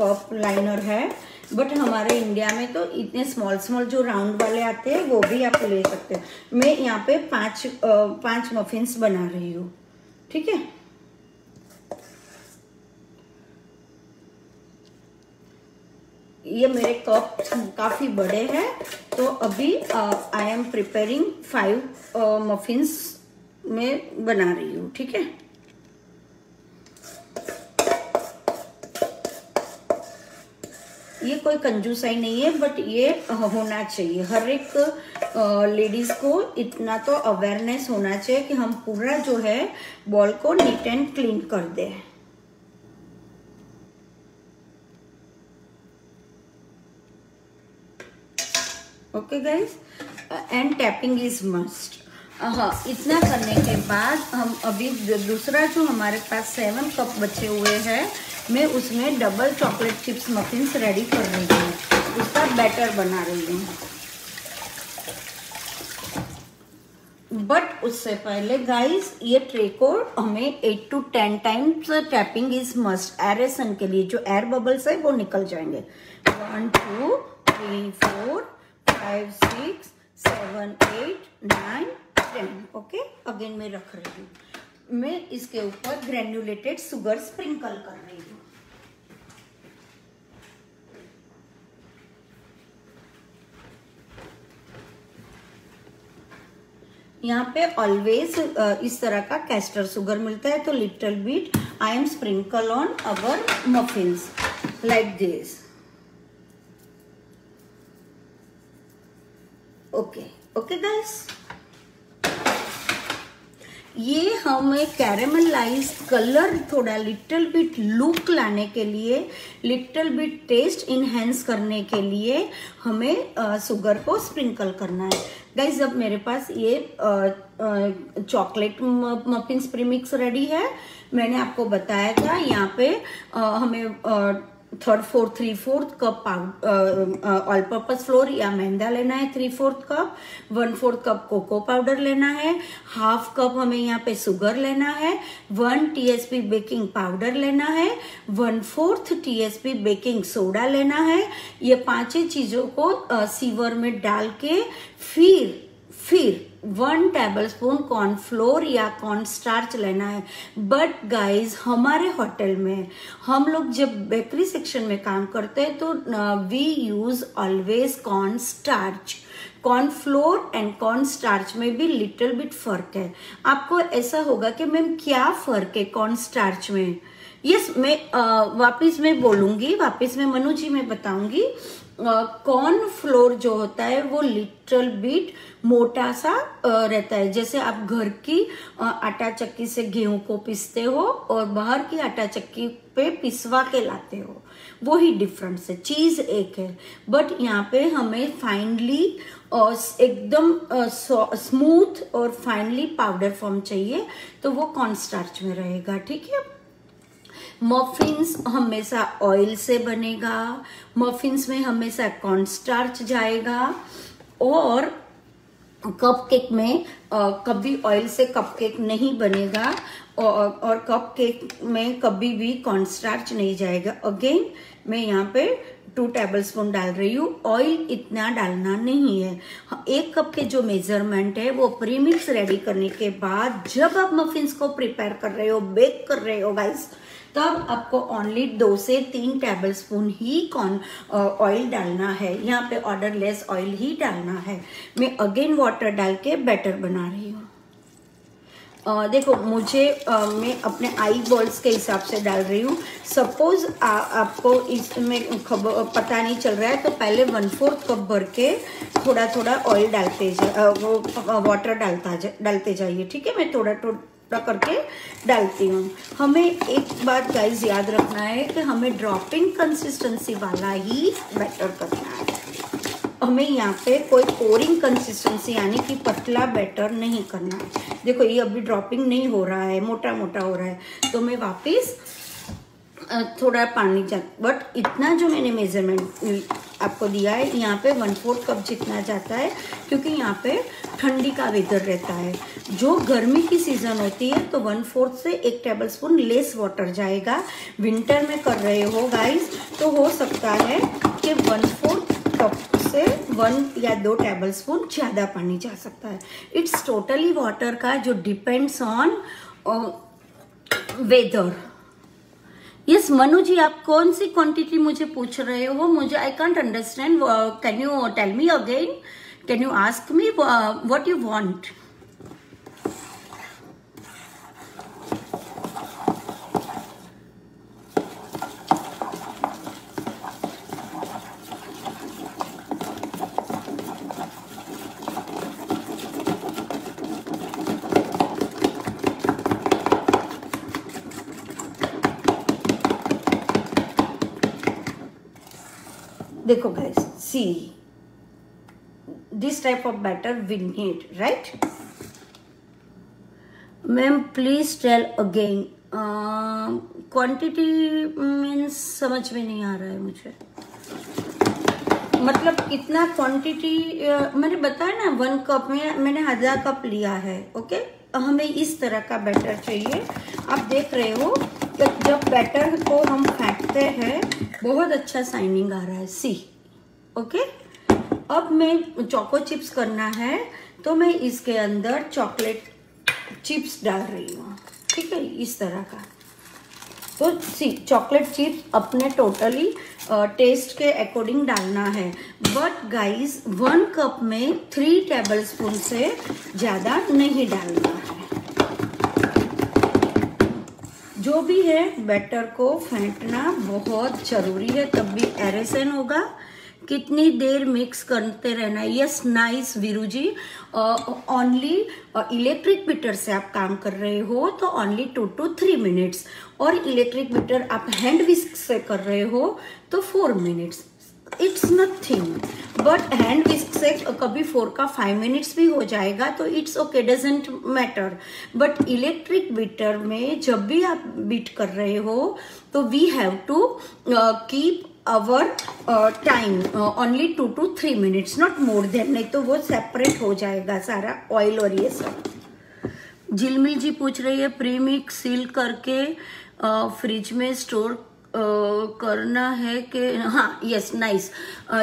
कप लाइनर है, बट हमारे इंडिया में तो इतने स्मॉल जो राउंड वाले आते हैं वो भी आप ले सकते हो। मैं यहाँ पे 5 मफिन्स बना रही हूँ, ठीक है। ये मेरे कप काफ़ी बड़े हैं, तो अभी आई एम प्रिपेयरिंग 5 मफिन्स में बना रही हूँ, ठीक है। ये कोई कंजूसाई नहीं है, बट ये होना चाहिए। हर एक लेडीज को इतना तो अवेयरनेस होना चाहिए कि हम पूरा जो है बॉल को नीट एंड क्लीन कर दें। Okay guys, and tapping is must. हाँ, इतना करने के बाद हम अभी दूसरा जो हमारे पास 7 कप बचे हुए हैं, मैं उसमें double chocolate chips muffins ready कर रही हूँ, उसका बैटर बना रही हूँ। बट उससे पहले गाइस, ये ट्रे को हमें 8 to 10 times tapping is must, aeration के लिए जो एयर बबल्स है वो निकल जाएंगे। 1 2 3 4 5 6 7 8 9 10। ओके, अगेन मैं रख रही हूँ। मैं इसके ऊपर ग्रेन्युलेटेड शुगर स्प्रिंकल कर रही हूँ। यहाँ पे ऑलवेज इस तरह का कैस्टर शुगर मिलता है, तो little bit I am sprinkle on our muffins like this. Okay okay guys, ये हमें कैरेमलाइज कलर, थोड़ा लिटिल बिट लुक लाने के लिए, लिटिल बिट टेस्ट इनहेंस करने के लिए हमें शुगर को स्प्रिंकल करना है। गाइज, अब मेरे पास ये चॉकलेट मफिन्स प्रीमिक्स रेडी है। मैंने आपको बताया था यहाँ पे हमें 3/4 3/4 कप ऑल पर्पस फ्लोर या मैदा लेना है, 3/4 कप, 1/4 कप कोको पाउडर लेना है, 1/2 कप हमें यहाँ पे शुगर लेना है, 1 TSP बेकिंग पाउडर लेना है, 1/4 TSP बेकिंग सोडा लेना है। ये 5 चीजों को सीवर में डाल के फिर 1 टेबलस्पून कॉर्नफ्लोर या कॉर्न स्टार्च लेना है। बट गाइज, हमारे होटल में हम लोग जब बेकरी सेक्शन में काम करते हैं तो we use always corn starch. Cornflour and corn starch में भी लिटिल बिट फर्क है। आपको ऐसा होगा कि मैम क्या फर्क है कॉर्न स्टार्च में? यस, मैं वापिस में बोलूंगी, वापिस में मनु जी मैं बताऊंगी। कॉर्न फ्लोर जो होता है वो लिटिल बिट मोटा सा रहता है। जैसे आप घर की आटा चक्की से गेहूं को पीसते हो और बाहर की आटा चक्की पे पिसवा के लाते हो, वो ही डिफरेंस है। चीज एक है, बट यहाँ पे हमें फाइनली और एकदम स्मूथ और फाइनली पाउडर फॉर्म चाहिए, तो वो कॉर्न स्टार्च में रहेगा, ठीक है। मफिन्स हमेशा ऑयल से बनेगा, मफिन्स में हमेशा कॉर्न स्टार्च जाएगा, और कपकेक में कभी ऑयल से कपकेक नहीं बनेगा, और कपकेक में कभी भी कॉर्न स्टार्च नहीं जाएगा। अगेन मैं यहाँ पे 2 टेबलस्पून डाल रही हूँ। ऑयल इतना डालना नहीं है। 1 कप के जो मेजरमेंट है वो प्रीमिक्स रेडी करने के बाद जब आप मफिन्स को प्रिपेयर कर रहे हो, बेक कर रहे हो गाइस, तब आपको ओनली 2 से 3 टेबलस्पून ही ऑयल डालना है। यहाँ पे ऑर्डर लेस ऑयल ही डालना है। मैं अगेन वाटर डाल के बैटर बना रही हूँ। देखो, मुझे मैं अपने आई बॉल्स के हिसाब से डाल रही हूँ। सपोज आपको इसमें पता नहीं चल रहा है तो पहले 1/4 कप भर के थोड़ा थोड़ा ऑयल वो वाटर डालते जाइए, ठीक है। मैं थोड़ा करके डालती हूँ। हमें एक बात गाइस याद रखना है कि हमें ड्रॉपिंग कंसिस्टेंसी वाला ही बैटर करना है। हमें यहाँ पे कोई पोरिंग कंसिस्टेंसी यानी कि पतला बैटर नहीं करना है। देखो, ये अभी ड्रॉपिंग नहीं हो रहा है, मोटा मोटा हो रहा है, तो मैं वापस थोड़ा पानी बट इतना जो मैंने मेजरमेंट आपको दिया है, यहाँ पे 1/4 कप जितना जाता है, क्योंकि यहाँ पे ठंडी का वेदर रहता है। जो गर्मी की सीजन होती है तो 1/4 से 1 टेबलस्पून लेस वाटर जाएगा। विंटर में कर रहे हो गाइस तो हो सकता है कि 1/4 कप से 1 या 2 टेबलस्पून ज्यादा पानी जा सकता है। इट्स टोटली वाटर का जो depends on weather. Yes Manu ji, आप कौन सी क्वांटिटी मुझे पूछ रहे हो? मुझे I can't understand. Can you tell me again? Can you ask me what you want? देखो guys, see, this type of batter we need, right? Ma'am, please tell again. Quantity means समझ में नहीं आ रहा है मुझे. मतलब कितना क्वांटिटी मैंने बताया ना, 1 कप में मैंने 1000 कप लिया है. ओके, हमें इस तरह का बैटर चाहिए. आप देख रहे हो कि जब बैटर को हम फेंकते हैं बहुत अच्छा शाइनिंग आ रहा है. सी, ओके. अब मैं चोको चिप्स करना है तो मैं इसके अंदर चॉकलेट चिप्स डाल रही हूँ. ठीक है, इस तरह का. तो सी, चॉकलेट चिप्स अपने टोटली टेस्ट के अकॉर्डिंग डालना है. बट गाइस 1 कप में 3 टेबलस्पून से ज़्यादा नहीं डालना है. जो भी है बैटर को फेंटना बहुत जरूरी है, तब भी एरेसन होगा. कितनी देर मिक्स करते रहना है. Yes nice Viru ji. Only electric beater से आप काम कर रहे हो तो ओनली 2 to 3 मिनट्स, और इलेक्ट्रिक बीटर आप हैंड विस्क से कर रहे हो तो 4 minutes. It's nothing. But hand whisk से कभी 4 का 5 मिनट्स भी हो जाएगा तो it's okay, doesn't matter. But electric beater में जब भी आप बीट कर रहे हो तो we have to keep our time only 2 to 3 minutes, not more than, नहीं तो वो सेपरेट हो जाएगा सारा ऑयल और ये सब. झिलमिल जी पूछ रही है प्री मिक्स सील करके फ्रिज में स्टोर करना है कि? हाँ, यस नाइस.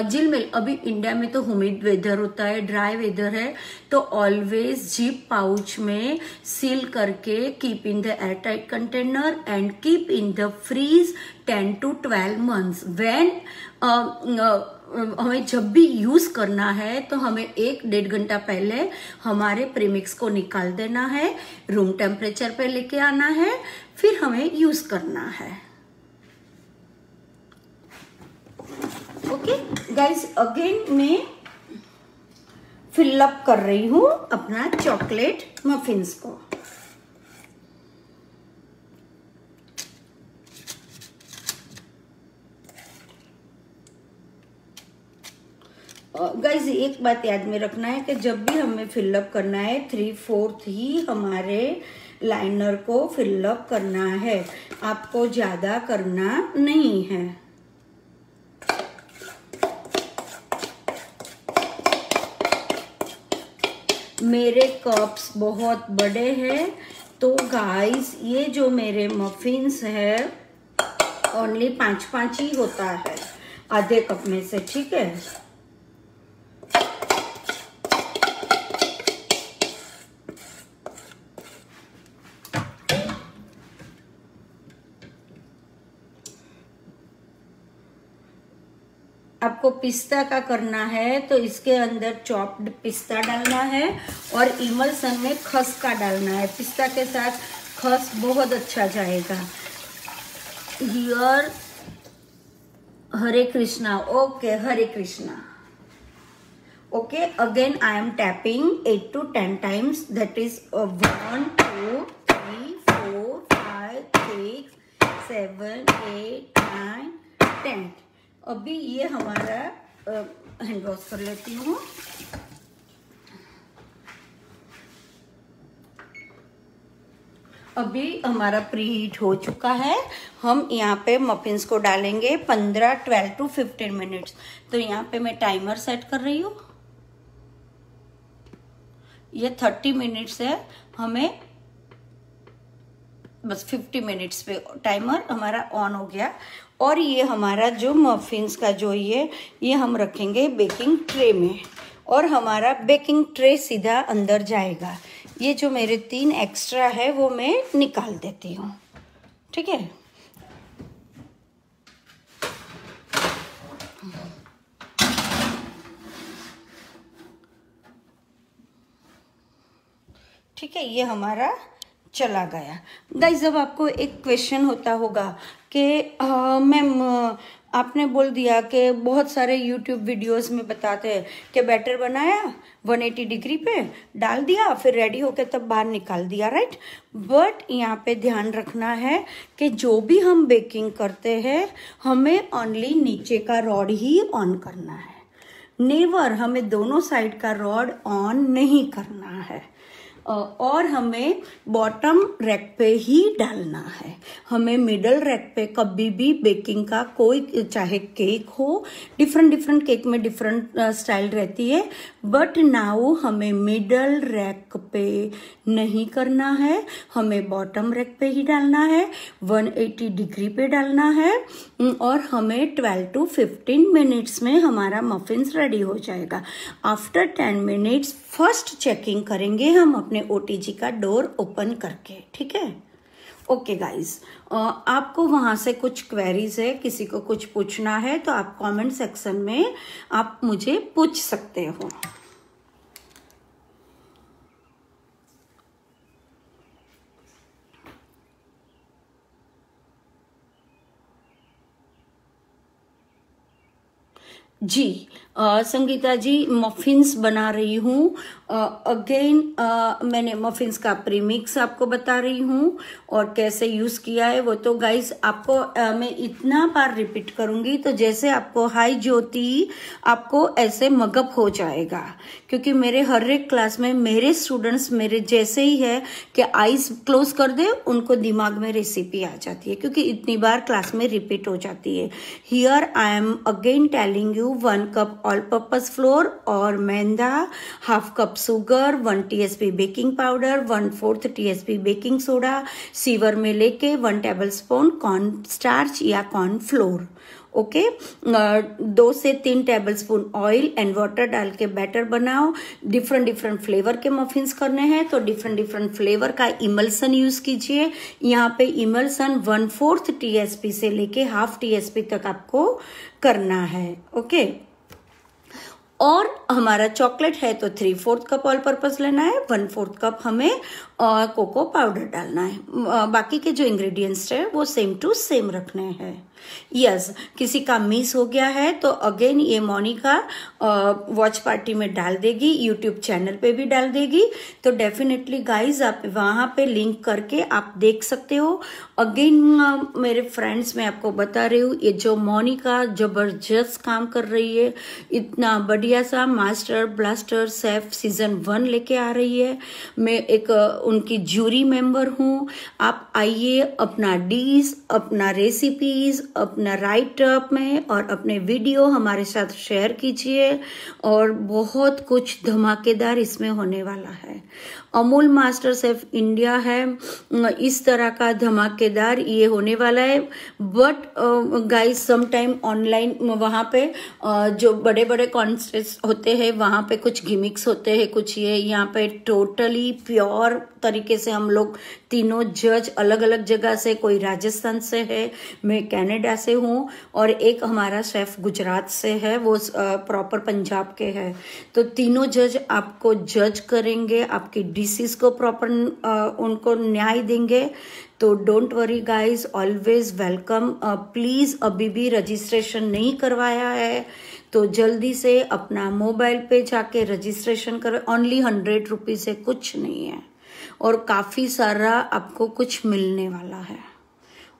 झिलमिल, अभी इंडिया में तो ह्यूमिड वेदर होता है, ड्राई वेदर है, तो ऑलवेज जिप पाउच में सील करके keep in the airtight container and keep in the fridge 10 to 12 months. When हमें जब भी यूज करना है तो हमें 1-1.5 घंटा पहले हमारे प्रीमिक्स को निकाल देना है, रूम टेम्परेचर पे लेके आना है, फिर हमें यूज करना है. ओके गाइस, अगेन मैं फिल अप कर रही हूं अपना चॉकलेट मफिन्स को. गाइस एक बात याद में रखना है कि जब भी हमें फिलअप करना है 3/4 ही हमारे लाइनर को फिलअप करना है, आपको ज्यादा करना नहीं है. मेरे कप्स बहुत बड़े हैं तो गाइस ये जो मेरे मफिन्स है ओनली 5-5 ही होता है आधे कप में से. ठीक है, आपको पिस्ता का करना है तो इसके अंदर चॉप्ड पिस्ता डालना है और इमल्सन में खस का डालना है. पिस्ता के साथ खस बहुत अच्छा जाएगा. Here Hare Krishna. Okay, Hare Krishna. Okay, again I M tapping 8 to 10 times. That is 1 2 3 4 5 6 7 8 9 10. अभी ये हमारा हैंड वॉश कर लेती हूँ. अभी हमारा प्री हीट हो चुका है. हम यहाँ पे मफिन्स को डालेंगे 12 to 15 मिनट्स. तो यहाँ पे मैं टाइमर सेट कर रही हूँ. ये 30 मिनट्स है, हमें बस 50 मिनट्स पे टाइमर हमारा ऑन हो गया. और ये हमारा जो मफिन्स का जो ये हम रखेंगे बेकिंग ट्रे में, और हमारा बेकिंग ट्रे सीधा अंदर जाएगा. ये जो मेरे 3 एक्स्ट्रा है वो मैं निकाल देती हूँ. ठीक है, ठीक है, ये हमारा चला गया। गाइस अब आपको एक क्वेश्चन होता होगा कि मैम आपने बोल दिया कि बहुत सारे यूट्यूब वीडियोस में बताते हैं कि बैटर बनाया 180 डिग्री पे डाल दिया, फिर रेडी होके तब बाहर निकाल दिया, राइट। बट यहाँ पे ध्यान रखना है कि जो भी हम बेकिंग करते हैं हमें ओनली नीचे का रॉड ही ऑन करना है, नेवर हमें दोनों साइड का रॉड ऑन नहीं करना है, और हमें बॉटम रैक पे ही डालना है। हमें मिडल रैक पे कभी भी बेकिंग का कोई, चाहे केक हो, डिफरेंट केक में डिफरेंट स्टाइल रहती है, बट नाउ हमें मिडल रैक पे नहीं करना है, हमें बॉटम रैक पे ही डालना है, 180 डिग्री पे डालना है, और हमें 12 to 15 मिनट्स में हमारा मफिन्स रेडी हो जाएगा। आफ्टर 10 मिनट्स फर्स्ट चेकिंग करेंगे हम अपने ओटीजी का डोर ओपन करके, ठीक है। ओके गाइज, आपको वहां से कुछ क्वेरीज है, किसी को कुछ पूछना है तो आप कमेंट सेक्शन में आप मुझे पूछ सकते हो। जी संगीता जी, मफिन्स बना रही हूँ। अगेन मैंने मफिन्स का प्रीमिक्स आपको बता रही हूँ और कैसे यूज़ किया है वो तो गाइस आपको मैं इतना बार रिपीट करूँगी तो जैसे आपको हाई ज्योति आपको ऐसे मगअप हो जाएगा, क्योंकि मेरे हर एक क्लास में मेरे स्टूडेंट्स मेरे जैसे ही है कि आईज क्लोज कर दे उनको दिमाग में रेसिपी आ जाती है, क्योंकि इतनी बार क्लास में रिपीट हो जाती है। Here I am again telling you 1 cup all purpose flour और मैदा, half cup sugar, 1 TSP baking powder, 1/4 TSP baking soda, sieve में लेके 1 टेबल स्पून कॉर्न स्टार्च या कॉर्न फ्लोर, ओके। 2 से 3 table spoon oil and water डाल के बैटर बनाओ। डिफरेंट फ्लेवर के मफिन्स करने हैं तो डिफरेंट फ्लेवर का इमल्सन यूज कीजिए। यहाँ पे इमल्सन 1/4 टीएसपी से लेके हाफ टीएसपी तक आपको करना है, ओके। और हमारा चॉकलेट है तो 3/4 कप ऑल पर्पस लेना है, 1/4 कप हमें कोको पाउडर डालना है। बाकी के जो इंग्रेडिएंट्स है वो सेम टू सेम रखने हैं। यस, किसी का मिस हो गया है तो अगेन ये मोनिका वॉच पार्टी में डाल देगी, यूट्यूब चैनल पे भी डाल देगी, तो डेफिनेटली गाइज आप वहां पे लिंक करके आप देख सकते हो। अगेन मेरे फ्रेंड्स मैं आपको बता रही हूँ, ये जो मोनिका जबरदस्त काम कर रही है, इतना बढ़िया सा मास्टर ब्लास्टर शेफ सीजन 1 लेके आ रही है। मैं एक उनकी ज्यूरी मेंबर हूँ। आप आइए, अपना डिश, अपना रेसिपीज, अपना राइट अप में और अपने वीडियो हमारे साथ शेयर कीजिए, और बहुत कुछ धमाकेदार इसमें होने वाला है। अमूल मास्टर शेफ इंडिया है, इस तरह का धमाकेदार ये होने वाला है। बट गाइस समटाइम ऑनलाइन वहाँ पे जो बड़े बड़े कॉन्टेस्ट होते हैं वहाँ पे कुछ गिमिक्स होते हैं, कुछ ये यहाँ पे टोटली प्योर तरीके से हम लोग तीनों जज अलग अलग जगह से, कोई राजस्थान से है, मैं कनाडा से हूँ, और एक हमारा शेफ गुजरात से है, वो प्रॉपर पंजाब के है। तो तीनों जज आपको जज करेंगे, आपकी डिशेस को प्रॉपर उनको न्याय देंगे। तो don't worry guys, always welcome. Please अभी भी रजिस्ट्रेशन नहीं करवाया है तो जल्दी से अपना मोबाइल पे जाके रजिस्ट्रेशन करो। ओनली 100 रुपीज से कुछ नहीं है और काफी सारा आपको कुछ मिलने वाला है,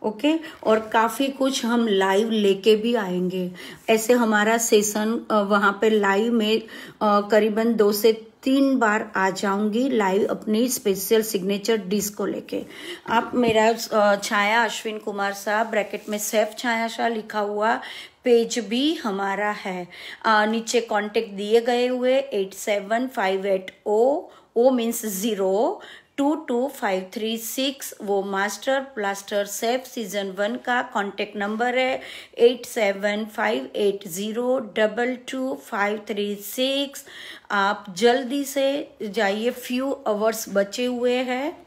ओके। और काफी कुछ हम लाइव लेके भी आएंगे। ऐसे हमारा सेशन वहां पे लाइव में करीबन 2 से 3 बार आ जाऊंगी लाइव अपनी स्पेशल सिग्नेचर डिश को लेके। आप मेरा छाया अश्विन कुमार साहब ब्रैकेट में शेफ छाया शाह लिखा हुआ पेज भी हमारा है, नीचे कांटेक्ट दिए गए हुए 87580 ओ मीन्स 0222536, वो मास्टर ब्लास्टर शेफ सीजन 1 का कांटेक्ट नंबर है 8758022536। आप जल्दी से जाइए, फ्यू आवर्स बचे हुए हैं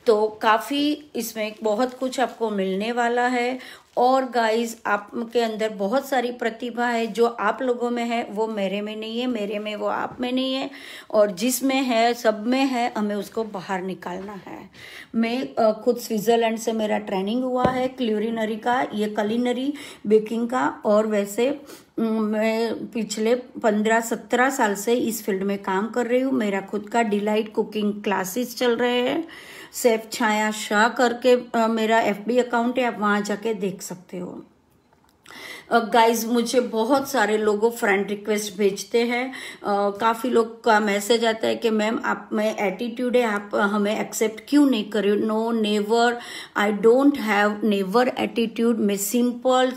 तो काफ़ी इसमें बहुत कुछ आपको मिलने वाला है। और गाइस आपके अंदर बहुत सारी प्रतिभा है, जो आप लोगों में है वो मेरे में नहीं है, मेरे में वो आप में नहीं है, और जिसमें है सब में है, हमें उसको बाहर निकालना है। मैं खुद स्विट्जरलैंड से मेरा ट्रेनिंग हुआ है क्यूलिनरी का, ये कुलिनरी बेकिंग का, और वैसे मैं पिछले 15-17 साल से इस फील्ड में काम कर रही हूँ। मेरा खुद का डिलाइट कुकिंग क्लासेस चल रहे हैं। शेफ छाया शाह करके मेरा FB अकाउंट है, आप वहाँ जाके देख सकते हो। गाइज मुझे बहुत सारे लोगों फ्रेंड रिक्वेस्ट भेजते हैं, काफ़ी लोग का मैसेज आता है कि मैम आप में एटीट्यूड है, आप हमें एक्सेप्ट क्यों नहीं कर रहे हो। No, never, I don't have never attitude. मैं सिंपल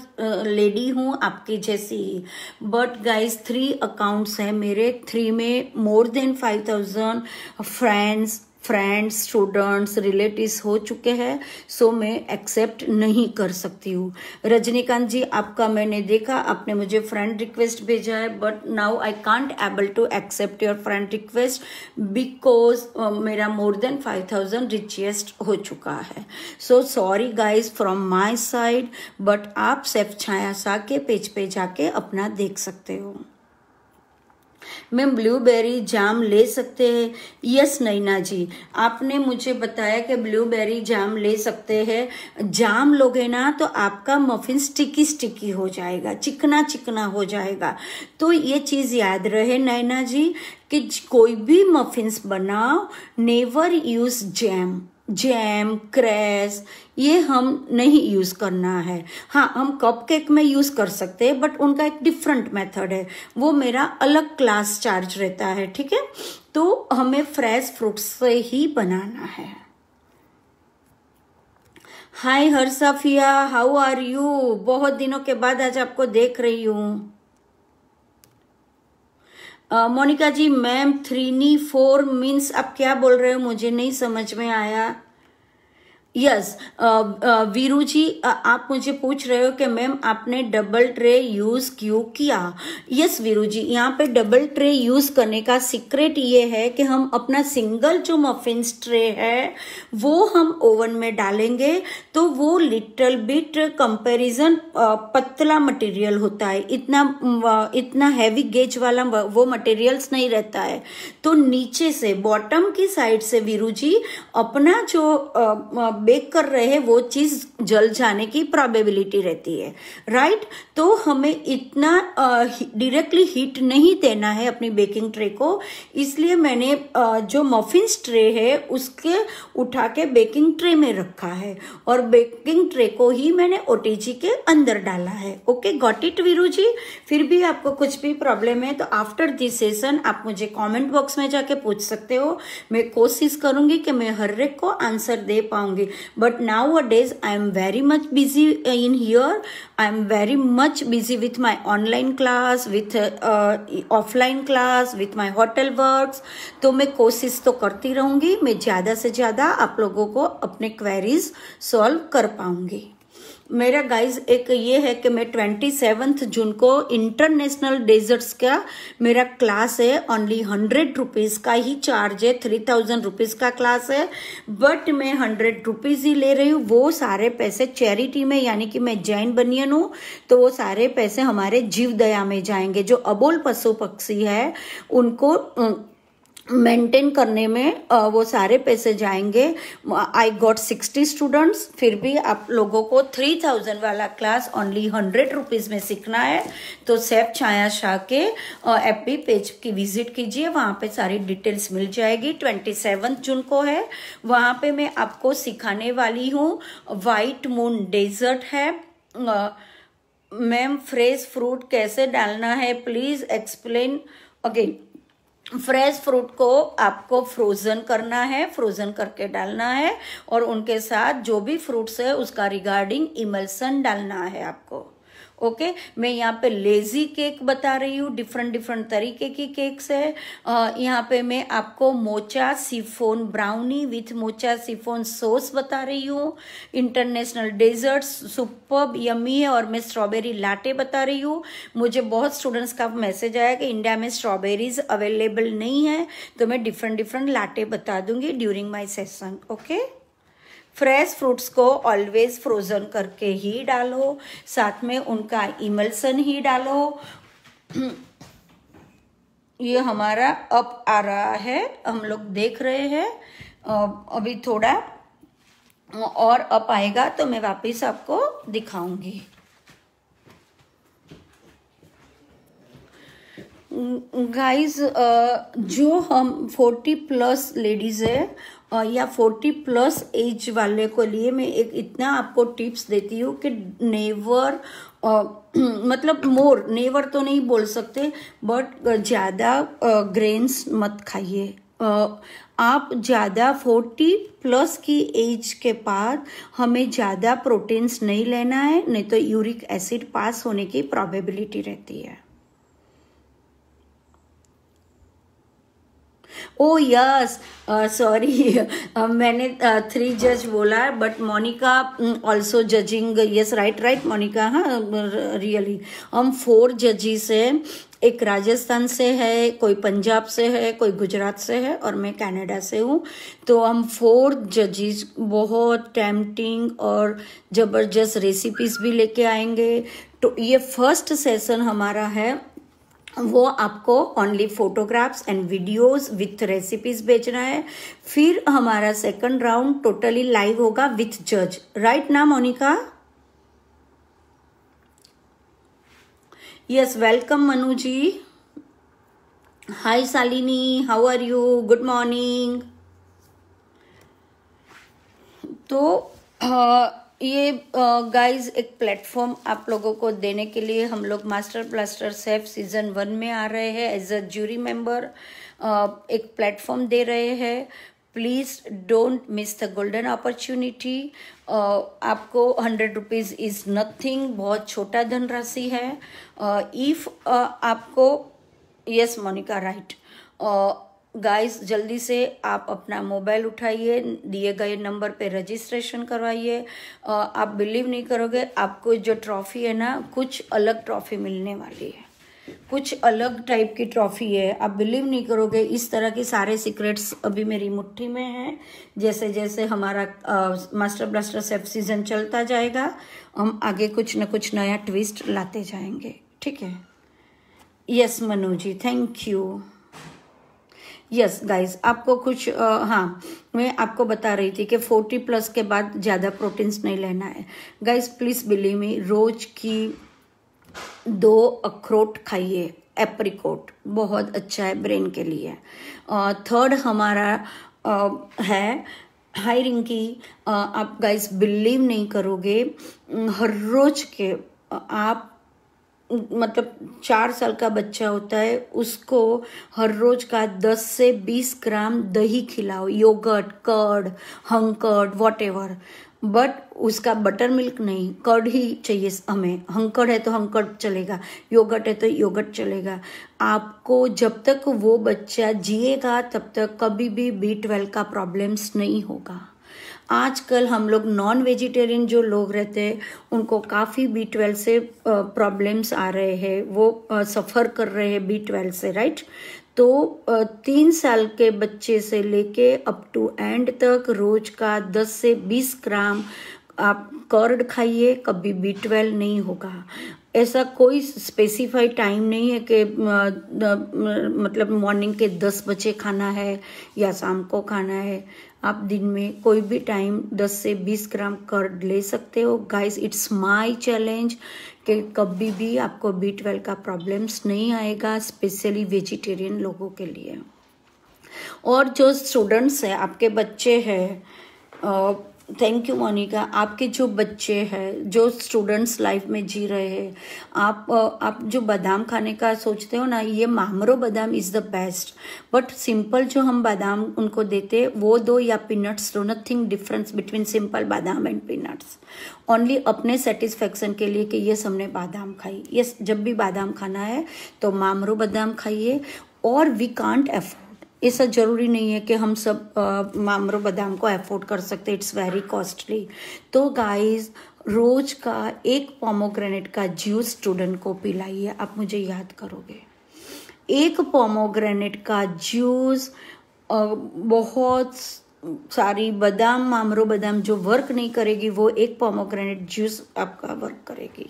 लेडी हूँ आपकी जैसी ही। बट गाइज 3 अकाउंट्स हैं मेरे, 3 में मोर देन 5000 फ्रेंड्स, स्टूडेंट्स, रिलेटिव्स हो चुके हैं, सो मैं एक्सेप्ट नहीं कर सकती हूँ। रजनीकांत जी, आपका मैंने देखा, आपने मुझे फ्रेंड रिक्वेस्ट भेजा है, but now I can't able to accept your friend request because मेरा मोर देन 5000 रिक्वेस्ट हो चुका है। So sorry guys from my side, but आप शेफ छाया शाह के पेज पे जाके अपना देख सकते हो। मैम ब्लूबेरी जाम ले सकते हैं? यस नैना जी, आपने मुझे बताया कि ब्लूबेरी जाम ले सकते हैं। जाम लोगे ना तो आपका मफिन स्टिकी हो जाएगा, चिकना चिकना हो जाएगा। तो ये चीज याद रहे नैना जी कि कोई भी मफिन्स बनाओ, नेवर यूज जैम, क्रैश, ये हम नहीं यूज करना है। हाँ, हम कपकेक में यूज कर सकते हैं, बट उनका एक डिफरेंट मेथड है, वो मेरा अलग क्लास चार्ज रहता है, ठीक है। तो हमें फ्रेश फ्रूट से ही बनाना है। हाय हर्षाफिया, हाउ आर यू? बहुत दिनों के बाद आज आपको देख रही हूँ। मोनिका जी, मैम 3-4 मीन्स आप क्या बोल रहे हो, मुझे नहीं समझ में आया। यस वीरू जी, आप मुझे पूछ रहे हो कि मैम आपने डबल ट्रे यूज क्यों किया। यस वीरू जी, यहाँ पे डबल ट्रे यूज करने का सीक्रेट ये है कि हम अपना सिंगल जो मफिन्स ट्रे है वो हम ओवन में डालेंगे, तो वो लिटिल बिट कंपैरिजन पतला मटेरियल होता है, इतना हैवी गेज वाला वो मटेरियल्स नहीं रहता है। तो नीचे से बॉटम की साइड से वीरू जी अपना जो बेक कर रहे हैं वो चीज जल जाने की प्रोबेबिलिटी रहती है, राइट। तो हमें इतना डायरेक्टली हीट नहीं देना है अपनी बेकिंग ट्रे को, इसलिए मैंने जो मफिन्स ट्रे है उसके उठा के बेकिंग ट्रे में रखा है, और बेकिंग ट्रे को ही मैंने OTG के अंदर डाला है। ओके, गॉट इट वीरू जी। फिर भी आपको कुछ भी प्रॉब्लम है तो आफ्टर दिस सेशन आप मुझे कमेंट बॉक्स में जाके पूछ सकते हो। मैं कोशिश करूंगी कि मैं हर एक को आंसर दे पाऊंगी, but nowadays I am very much busy in here. I am very much busy with my online class, with offline class, with my hotel works. तो मैं कोशिश तो करती रहूंगी, मैं ज्यादा से ज्यादा आप लोगों को अपने क्वेरीज सॉल्व कर पाऊंगी। मेरा गाइज एक ये है कि मैं 27 जून को इंटरनेशनल डेजर्ट्स का मेरा क्लास है, ओनली 100 रुपीज का ही चार्ज है, 3000 रुपीज का क्लास है, बट मैं 100 रुपीज ही ले रही हूँ। वो सारे पैसे चैरिटी में, यानी कि मैं जैन बनियन हूँ, तो वो सारे पैसे हमारे जीव दया में जाएंगे। जो अबोल पशु पक्षी है उनको मेंटेन करने में वो सारे पैसे जाएंगे। आई गॉट 60 स्टूडेंट्स, फिर भी आप लोगों को 3000 वाला क्लास ओनली 100 रुपीज में सीखना है। तो शेफ छाया शाह के FB पेज की विजिट कीजिए, वहाँ पे सारी डिटेल्स मिल जाएगी। 27 जून को है, वहाँ पे मैं आपको सिखाने वाली हूँ। व्हाइट मून डेजर्ट है। मैम फ्रेश फ्रूट कैसे डालना है, please explain again. Fresh fruit को आपको फ्रोजन करना है, फ्रोजन करके डालना है, और उनके साथ जो भी फ्रूट्स है उसका रिगार्डिंग इमल्सन डालना है आपको। ओके, मैं यहाँ पे लेजी केक बता रही हूँ, डिफरेंट तरीके की केक्स है। यहाँ पे मैं आपको mocha chiffon brownie with mocha chiffon sauce बता रही हूँ। इंटरनेशनल डेजर्ट्स सुपर्ब यम्मी है, और मैं स्ट्रॉबेरी लाटे बता रही हूँ। मुझे बहुत स्टूडेंट्स का मैसेज आया कि इंडिया में स्ट्रॉबेरीज अवेलेबल नहीं है, तो मैं डिफरेंट लाटे बता दूंगी during my session. Okay, fresh fruits को ऑलवेज फ्रोजन करके ही डालो, साथ में उनका इमल्सन ही डालो। ये हमारा अप आ रहा है, हम लोग देख रहे हैं। अभी थोड़ा और अप आएगा तो मैं वापस आपको दिखाऊंगी। गाइस, जो हम 40 प्लस लेडीज है या 40 प्लस एज वाले को लिए मैं एक इतना आपको टिप्स देती हूँ कि नेवर मतलब मोर, नेवर तो नहीं बोल सकते, बट ज़्यादा ग्रेन्स मत खाइए। आप ज़्यादा 40 प्लस की एज के बाद हमें ज़्यादा प्रोटीन्स नहीं लेना है, नहीं तो यूरिक एसिड पास होने की प्रोबेबिलिटी रहती है। ओ यस, सॉरी, मैंने 3 जज बोला, but Monica also judging. Yes, right Monica, हाँ रियली हम 4 जजेस है। एक राजस्थान से है, कोई पंजाब से है, कोई गुजरात से है और मैं कनाडा से हूँ। तो हम 4 जजेस बहुत टेम्पटिंग और ज़बरदस्त रेसिपीज भी लेके आएंगे। तो ये फर्स्ट सेशन हमारा है, वो आपको only photographs and videos with recipes भेजना है। फिर हमारा सेकंड राउंड टोटली लाइव होगा विथ जज, राइट ना Monica? Yes, welcome Manu ji. Hi Shalini, how are you? Good morning. तो ये गाइज एक प्लेटफॉर्म आप लोगों को देने के लिए हम लोग मास्टर ब्लास्टर शेफ सीजन 1 में आ रहे हैं एज अ ज्यूरी मेंबर। एक प्लेटफॉर्म दे रहे हैं, please don't miss the golden opportunity. आपको 100 रुपीज इज नथिंग, बहुत छोटा धनराशि है। इफ आपको, यस मोनिका राइट, गाइस जल्दी से आप अपना मोबाइल उठाइए, दिए गए नंबर पे रजिस्ट्रेशन करवाइए। आप बिलीव नहीं करोगे, आपको जो ट्रॉफी है ना, कुछ अलग ट्रॉफी मिलने वाली है, कुछ अलग टाइप की ट्रॉफी है। आप बिलीव नहीं करोगे, इस तरह के सारे सीक्रेट्स अभी मेरी मुट्ठी में है। जैसे जैसे हमारा मास्टर ब्लास्टर शेफ सीजन चलता जाएगा, हम आगे कुछ न कुछ नया ट्विस्ट लाते जाएंगे, ठीक है? Yes Manu ji, thank you. Yes guys, आपको कुछ हाँ, मैं आपको बता रही थी कि 40 प्लस के बाद ज़्यादा प्रोटीन्स नहीं लेना है। गाइज प्लीज़ बिलीव मी, रोज की 2 अखरोट खाइए, एप्रिकॉट बहुत अच्छा है ब्रेन के लिए। थर्ड हमारा है हाई रिंकी। आप गाइज बिलीव नहीं करोगे, हर रोज के आप मतलब 4 साल का बच्चा होता है, उसको हर रोज का 10 से 20 ग्राम दही खिलाओ, yogurt, curd, hung curd, whatever, but उसका बटर मिल्क नहीं, कर्ड ही चाहिए हमें। हंकर्ड है तो हंकर्ड चलेगा, योगर्ट है तो योगर्ट चलेगा। आपको जब तक वो बच्चा जिएगा तब तक कभी भी B12 का प्रॉब्लम्स नहीं होगा। आजकल हम लोग नॉन वेजिटेरियन जो लोग रहते हैं उनको काफ़ी B12 से प्रॉब्लम्स आ रहे हैं, वो सफ़र कर रहे हैं B12 से, राइट? तो 3 साल के बच्चे से लेके अप टू एंड तक रोज का 10 से 20 ग्राम आप कर्ड खाइए, कभी B12 नहीं होगा। ऐसा कोई स्पेसिफाइड टाइम नहीं है कि मतलब मॉर्निंग के 10 बजे खाना है या शाम को खाना है। आप दिन में कोई भी टाइम 10 से 20 ग्राम कर्ड ले सकते हो। गाइस, इट्स माय चैलेंज कि कभी भी आपको B12 का प्रॉब्लम्स नहीं आएगा, स्पेशली वेजिटेरियन लोगों के लिए। और जो स्टूडेंट्स हैं, आपके बच्चे हैं, थैंक यू मोनिका, आपके जो बच्चे हैं, जो स्टूडेंट्स लाइफ में जी रहे हैं, आप जो बादाम खाने का सोचते हो ना, ये मामरो बादाम is the best. But simple जो हम बादाम उनको देते वो दो, या पीनट्स दो, नथिंग डिफरेंस बिटवीन सिंपल बादाम एंड पीनट्स। ओनली अपने सेटिस्फेक्शन के लिए कि ये हमने बादाम खाई। यस, जब भी बादाम खाना है तो मामरो बादाम खाइए। और वी कांट एफोर्ड, ऐसा जरूरी नहीं है कि हम सब मामरो बादाम को अफोर्ड कर सकते, इट्स वेरी कॉस्टली। तो गाइस, रोज का 1 पोमोग्रेनेट का जूस स्टूडेंट को पिलाइए। आप मुझे याद करोगे, 1 पोमोग्रेनेट का जूस बहुत सारी बादाम मामरो बादाम जो वर्क नहीं करेगी वो एक पोमोग्रेनेट जूस आपका वर्क करेगी।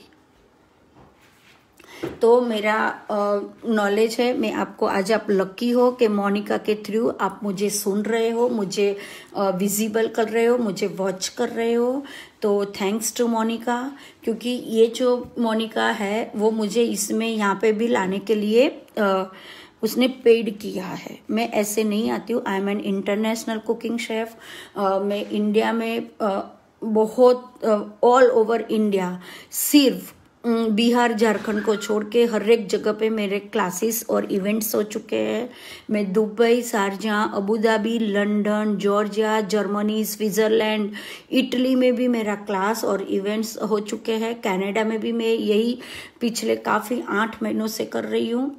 तो मेरा नॉलेज है, मैं आपको आज आप लकी हो कि मोनिका के थ्रू आप मुझे सुन रहे हो, मुझे विजिबल कर रहे हो, मुझे वॉच कर रहे हो। तो थैंक्स टू मोनिका, क्योंकि ये जो मोनिका है वो मुझे इसमें यहाँ पे भी लाने के लिए उसने पेड किया है। मैं ऐसे नहीं आती हूँ। I am an international cooking chef. मैं इंडिया में बहुत ऑल ओवर इंडिया, सिर्फ बिहार झारखंड को छोड़ के हर एक जगह पे मेरे क्लासेस और इवेंट्स हो चुके हैं। मैं Dubai, Sharjah, Abu Dhabi, London, Georgia, Germany, Switzerland, Italy में भी मेरा क्लास और इवेंट्स हो चुके हैं। कनाडा में भी मैं यही पिछले काफ़ी 8 महीनों से कर रही हूँ।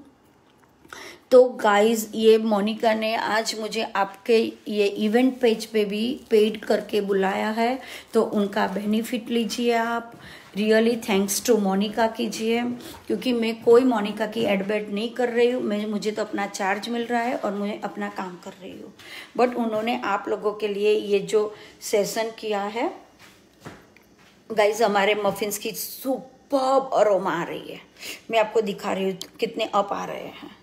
तो गाइज, ये मोनिका ने आज मुझे आपके ये इवेंट पेज पे भी पेड करके बुलाया है, तो उनका बेनिफिट लीजिए आप। रियली थैंक्स टू मोनिका कीजिए, क्योंकि मैं कोई मोनिका की एडवर्ट नहीं कर रही हूँ। मुझे तो अपना चार्ज मिल रहा है और मैं अपना काम कर रही हूँ। बट उन्होंने आप लोगों के लिए ये जो सेशन किया है गाइज, हमारे मफिन्स की सुपर्ब अरोमा आ रही है। मैं आपको दिखा रही हूँ कितने अप आ रहे हैं।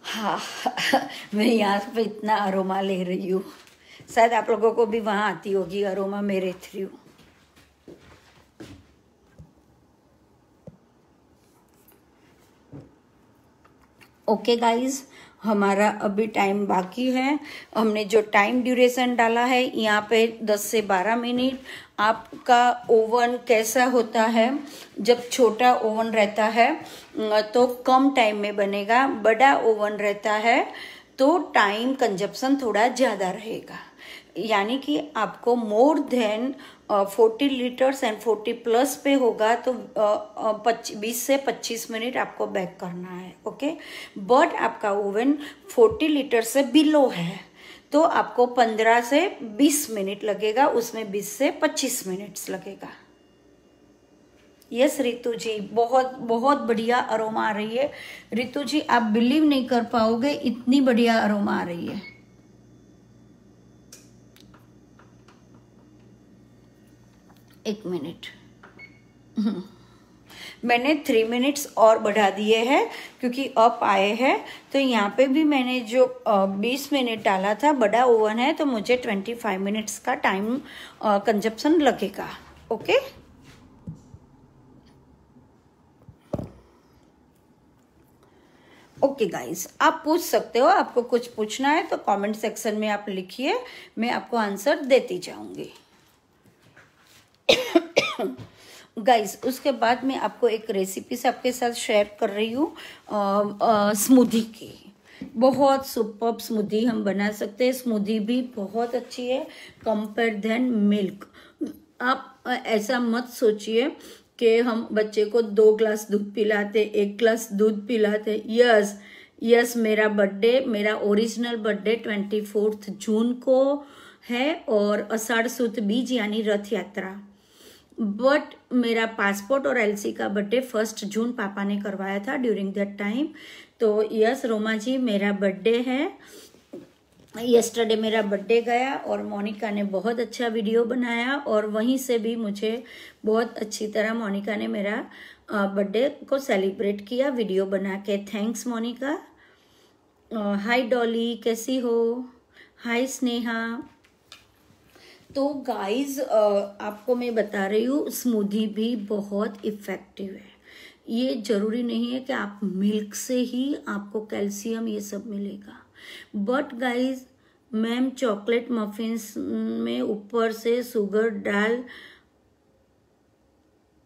हाँ मैं यहाँ पे इतना अरोमा ले रही हूँ, शायद आप लोगों को भी वहाँ आती होगी अरोमा मेरे थ्रू। ओके गाइज, हमारा अभी टाइम बाकी है। हमने जो टाइम ड्यूरेशन डाला है यहाँ पे 10 से 12 मिनट। आपका ओवन कैसा होता है, जब छोटा ओवन रहता है तो कम टाइम में बनेगा, बड़ा ओवन रहता है तो टाइम कंजप्शन थोड़ा ज़्यादा रहेगा। यानी कि आपको more than 40 litres and 40 plus पे होगा तो 20 से 25 मिनट आपको बेक करना है। ओके, बट आपका ओवन 40 लीटर से बिलो है तो आपको 15 से 20 मिनट लगेगा, उसमें 20 से 25 मिनट्स लगेगा। यस रितु जी, बहुत बहुत बढ़िया अरोमा आ रही है। रितु जी, आप बिलीव नहीं कर पाओगे, इतनी बढ़िया अरोमा आ रही है। एक मिनट, मैंने 3 मिनट्स और बढ़ा दिए हैं क्योंकि अप आए हैं। तो यहाँ पे भी मैंने जो 20 मिनट डाला था, बड़ा ओवन है तो मुझे 25 मिनट्स का टाइम कंजप्शन लगेगा। ओके, ओके गाइस, आप पूछ सकते हो, आपको कुछ पूछना है तो कमेंट सेक्शन में आप लिखिए, मैं आपको आंसर देती जाऊंगी। गाइस, उसके बाद मैं आपको एक रेसिपी से आपके साथ शेयर कर रही हूँ स्मूदी की। बहुत सुपर्ब स्मूदी हम बना सकते हैं। स्मूदी भी बहुत अच्छी है कंपेयर देन मिल्क। आप ऐसा मत सोचिए कि हम बच्चे को 2 ग्लास दूध पिलाते, 1 ग्लास दूध पिलाते। यस, मेरा बर्थडे, मेरा ओरिजिनल बर्थडे 24 जून को है और आषाढ़ सुद बीज यानी रथ यात्रा। बट मेरा पासपोर्ट और एलसी का बर्थडे 1 जून पापा ने करवाया था ड्यूरिंग दैट टाइम। तो यस रोमा जी, मेरा बर्थडे है। यस्टरडे मेरा बर्थडे गया और मोनिका ने बहुत अच्छा वीडियो बनाया और वहीं से भी मुझे बहुत अच्छी तरह मोनिका ने मेरा बर्थडे को सेलिब्रेट किया वीडियो बना के। थैंक्स मोनिका। हाय डॉली, कैसी हो? हाय स्नेहा। तो गाइज, आपको मैं बता रही हूँ स्मूदी भी बहुत इफ़ेक्टिव है। ये जरूरी नहीं है कि आप मिल्क से ही आपको कैल्शियम ये सब मिलेगा। But guys, ma'am chocolate muffins में ऊपर से शुगर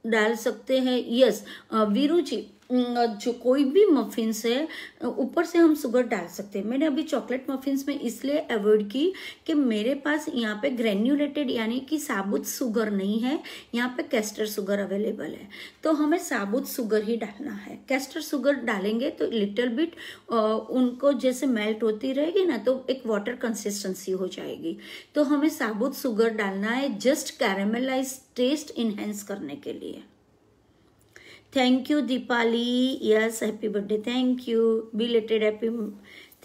डाल सकते हैं। यस वीरू जी, जो कोई भी मफिन्स है ऊपर से हम शुगर डाल सकते हैं। मैंने अभी चॉकलेट मफिन्स में इसलिए अवॉइड की कि मेरे पास यहाँ पे ग्रेन्यूलेटेड यानी कि साबुत शुगर नहीं है, यहाँ पे कैस्टर शुगर अवेलेबल है। तो हमें साबुत शुगर ही डालना है। कैस्टर शुगर डालेंगे तो लिटिल बिट उनको जैसे मेल्ट होती रहेगी ना तो एक वाटर कंसिस्टेंसी हो जाएगी। तो हमें साबुत शुगर डालना है जस्ट कैरेमलाइज टेस्ट इनहेंस करने के लिए। Thank you Deepali, yes happy birthday, thank you, belated happy,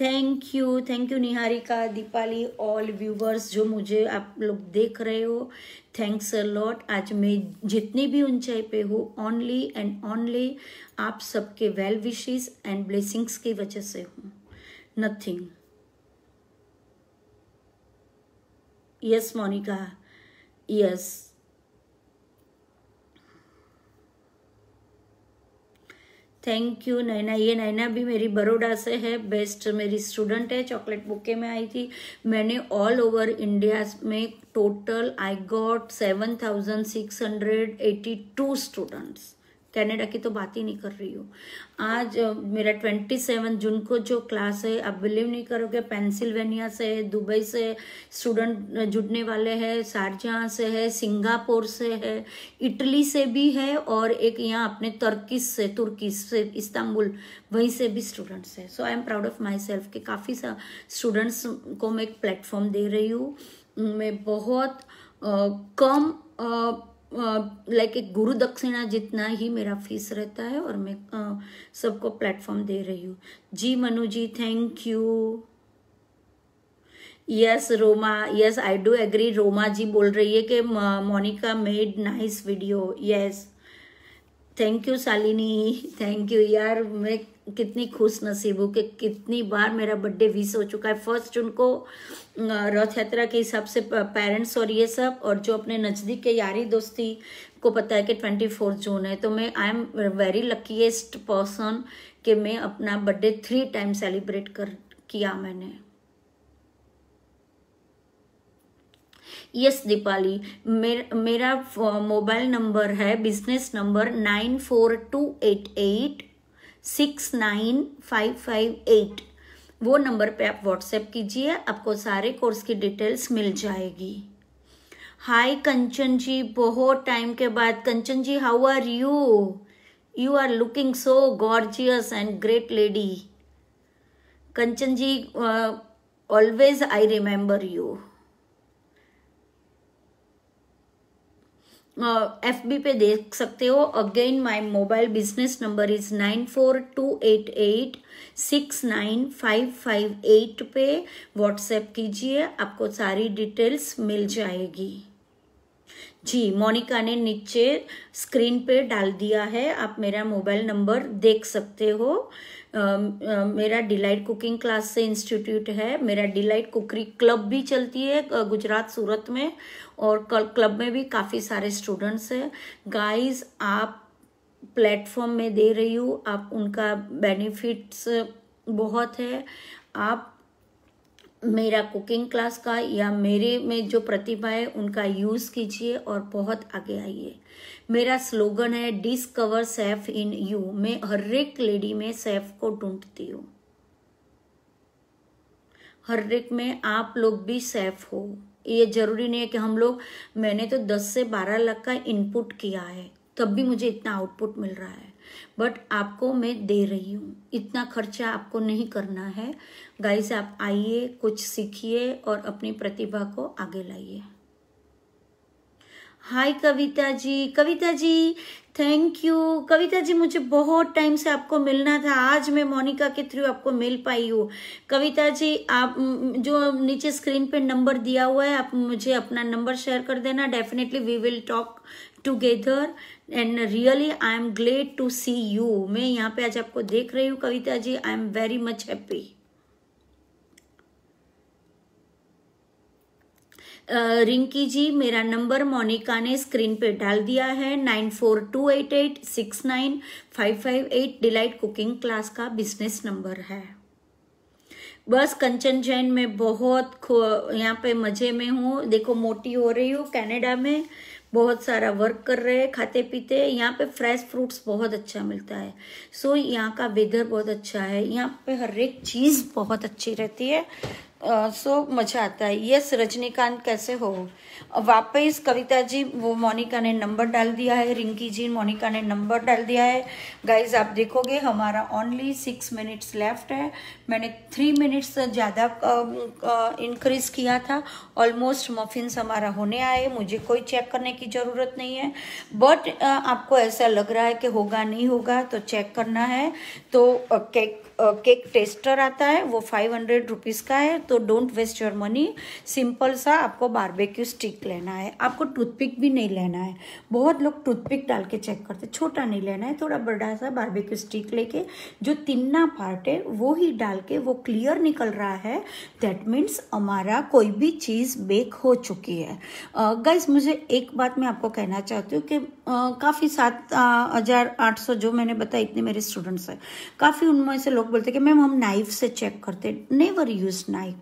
thank you Niharika, Deepali, all viewers जो मुझे आप लोग देख रहे हो, थैंक्स अ लॉट। आज मैं जितनी भी ऊंचाई पे हूँ ओनली एंड ओनली आप सबके वेल विशेस एंड ब्लेसिंग्स की वजह से हूँ, nothing. Yes Monica, yes, thank you Naina. ये नैना भी मेरी बड़ौदा से है, बेस्ट मेरी स्टूडेंट है, चॉकलेट बुके में आई थी। मैंने ऑल ओवर इंडिया में total I got 7,682 students. Canada की तो बात ही नहीं कर रही हूँ। आज मेरा 27 जून को जो क्लास है, आप बिलीव नहीं करोगे, पेंसिल्वेनिया से है, दुबई से स्टूडेंट जुड़ने वाले हैं, शारजाह से है, सिंगापुर से है, इटली से भी है, और एक यहाँ अपने तुर्की से इस्तांबुल, वहीं से भी स्टूडेंट्स है। So I am proud of my self कि काफ़ी सा स्टूडेंट्स को मैं एक प्लेटफॉर्म दे रही हूँ। मैं बहुत कम लाइक एक गुरु दक्षिणा जितना ही मेरा फीस रहता है, और मैं सबको प्लेटफॉर्म दे रही हूँ। जी Manu ji, thank you. Yes Roma, yes I do agree. Roma ji बोल रही है कि Monica made nice video, yes thank you Shalini, thank you यार। मैं कितनी खुश नसीब हूँ कि कितनी बार मेरा बर्थडे विश हो चुका है। 1 जून को रथ यात्रा के हिसाब से पेरेंट्स और ये सब, और जो अपने नज़दीक के यारी दोस्ती को पता है कि 24 जून है। तो मैं आई एम वेरी लकीएस्ट पर्सन कि मैं अपना बर्थडे 3 टाइम सेलिब्रेट किया मैंने। यस दीपाली, मेरा मोबाइल नंबर है, बिजनेस नंबर 9428869558। वो नंबर पे आप व्हाट्सएप कीजिए, आपको सारे कोर्स की डिटेल्स मिल जाएगी। हाय कंचन जी, बहुत टाइम के बाद। Kanchan ji how are you? You are looking so gorgeous and great lady. Kanchan ji, always I remember you. FB पे देख सकते हो। Again my mobile business number is 9428869558 पे व्हाट्सएप कीजिए, आपको सारी डिटेल्स मिल जाएगी। जी, मोनिका ने नीचे स्क्रीन पे डाल दिया है, आप मेरा मोबाइल नंबर देख सकते हो। मेरा डिलाइट कुकिंग क्लास से इंस्टीट्यूट है, मेरा डिलाइट कुकरी क्लब भी चलती है गुजरात सूरत में, और क्लब में भी काफ़ी सारे स्टूडेंट्स हैं। गाइस, आप प्लेटफॉर्म में दे रही हूँ, आप उनका बेनिफिट्स बहुत है। आप मेरा कुकिंग क्लास का या मेरे में जो प्रतिभा है उनका यूज़ कीजिए और बहुत आगे आइए। मेरा स्लोगन है डिस्कवर सेफ इन यू। मैं हर एक लेडी में सेफ को ढूंढती हूँ, हर एक में आप लोग भी सेफ हो। ये जरूरी नहीं है कि हम लोग, मैंने तो 10 से 12 लाख का इनपुट किया है, तब भी मुझे इतना आउटपुट मिल रहा है, बट आपको मैं दे रही हूँ। इतना खर्चा आपको नहीं करना है। गाइस, आप आइए, कुछ सीखिए और अपनी प्रतिभा को आगे लाइए। हाय कविता जी, कविता जी थैंक यू। कविता जी, मुझे बहुत टाइम से आपको मिलना था, आज मैं मोनिका के थ्रू आपको मिल पाई हूँ। कविता जी, आप जो नीचे स्क्रीन पे नंबर दिया हुआ है, आप मुझे अपना नंबर शेयर कर देना। Definitely we will talk together and really I am glad to see you. मैं यहाँ पे आज आपको देख रही हूँ Kavita ji, I am very much happy. Rinki ji, मेरा नंबर मोनिका ने स्क्रीन पे डाल दिया है, 9428869558 डिलाइट कुकिंग क्लास का बिजनेस नंबर है। बस कंचन जैन में बहुत यहाँ पे मजे में हूँ। देखो, मोटी हो रही हूँ। कनाडा में बहुत सारा वर्क कर रहे हैं, खाते पीते। यहाँ पे फ्रेश फ्रूट्स बहुत अच्छा मिलता है। सो यहाँ का वेदर बहुत अच्छा है, यहाँ पे हर एक चीज़ बहुत अच्छी रहती है। सो मजा आता है। यस रजनीकांत कैसे हो? वापस कविता जी, वो मोनिका ने नंबर डाल दिया है, रिंकी जी मोनिका ने नंबर डाल दिया है। गाइज आप देखोगे हमारा ओनली 6 मिनट्स लेफ्ट है। मैंने 3 मिनट्स ज़्यादा इंक्रीज किया था। ऑलमोस्ट मफिन्स हमारा होने आए, मुझे कोई चेक करने की ज़रूरत नहीं है। बट आपको ऐसा लग रहा है कि होगा नहीं होगा तो चेक करना है। तो केक टेस्टर आता है, वो 500 रुपीज़ का है। तो don't waste your money. Simple सा आपको बारबेक्यू स्टिक लेना है, आपको टूथपिक भी नहीं लेना है। बहुत लोग टूथपिक डाल के चेक करते, छोटा नहीं लेना है, थोड़ा बड़ा सा बारबेक्यू स्टिक लेके जो तिन्ना पार्ट है वो ही डाल के वो क्लियर निकल रहा है, दैट मीन्स हमारा कोई भी चीज़ बेक हो चुकी है। गाइज मुझे एक बात मैं आपको कहना चाहती हूँ कि काफ़ी 7,800 जो मैंने बताया इतने मेरे स्टूडेंट्स हैं, काफ़ी उनमें से लोग बोलते हैं कि मैम हम नाइफ से चेक करते। Never use knife.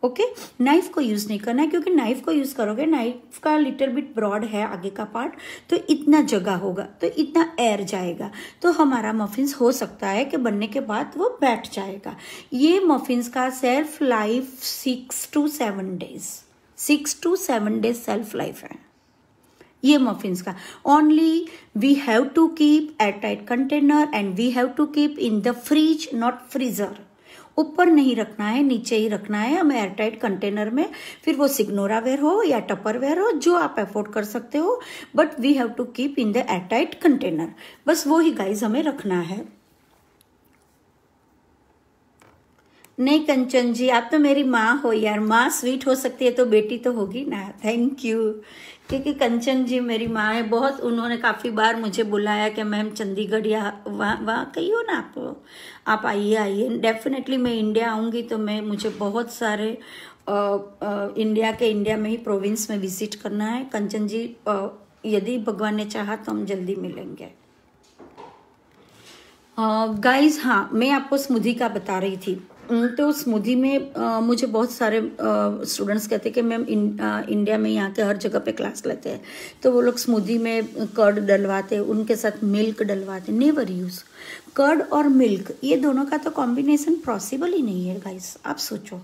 Okay, knife को यूज़ नहीं करना है, क्योंकि नाइफ को यूज़ करोगे, नाइफ का लिटिल बिट ब्रॉड है आगे का पार्ट, तो इतना जगह होगा तो इतना एयर जाएगा, तो हमारा मफिन्स हो सकता है कि बनने के बाद वो बैठ जाएगा। ये मफिन्स का shelf life 6 to 7 days, 6 to 7 days shelf life है ये मफिन्स का। Only we have to keep air tight container and we have to keep in the fridge, not freezer. ऊपर नहीं रखना है, नीचे ही रखना है हमें एयर टाइट कंटेनर में। फिर वो सिग्नोरा वेयर हो या टपर वेयर हो, जो आप अफोर्ड कर सकते हो, but we have to keep in the air tight container. बस वो ही गाइज हमें रखना है। नहीं कंचन जी, आप तो मेरी माँ हो यार, माँ स्वीट हो सकती है तो बेटी तो होगी ना। Thank you. क्योंकि कंचन जी मेरी माँ है बहुत, उन्होंने काफ़ी बार मुझे बुलाया कि मैम चंडीगढ़ या वहाँ कहीं हो ना आप आइए आइए। डेफिनेटली मैं इंडिया आऊँगी तो मुझे बहुत सारे इंडिया में ही प्रोविंस में विजिट करना है। कंचन जी यदि भगवान ने चाहा तो हम जल्दी मिलेंगे। गाइज हाँ, मैं आपको स्मूदी का बता रही थी। तो स्मूदी में मुझे बहुत सारे स्टूडेंट्स कहते हैं कि मैम इंडिया में यहाँ के हर जगह पे क्लास लेते हैं, तो वो लोग स्मूदी में कर्ड डलवाते हैं, उनके साथ मिल्क डलवाते। नेवर यूज़ कर्ड और मिल्क, ये दोनों का तो कॉम्बिनेशन पॉसिबल ही नहीं है गाइस। आप सोचो,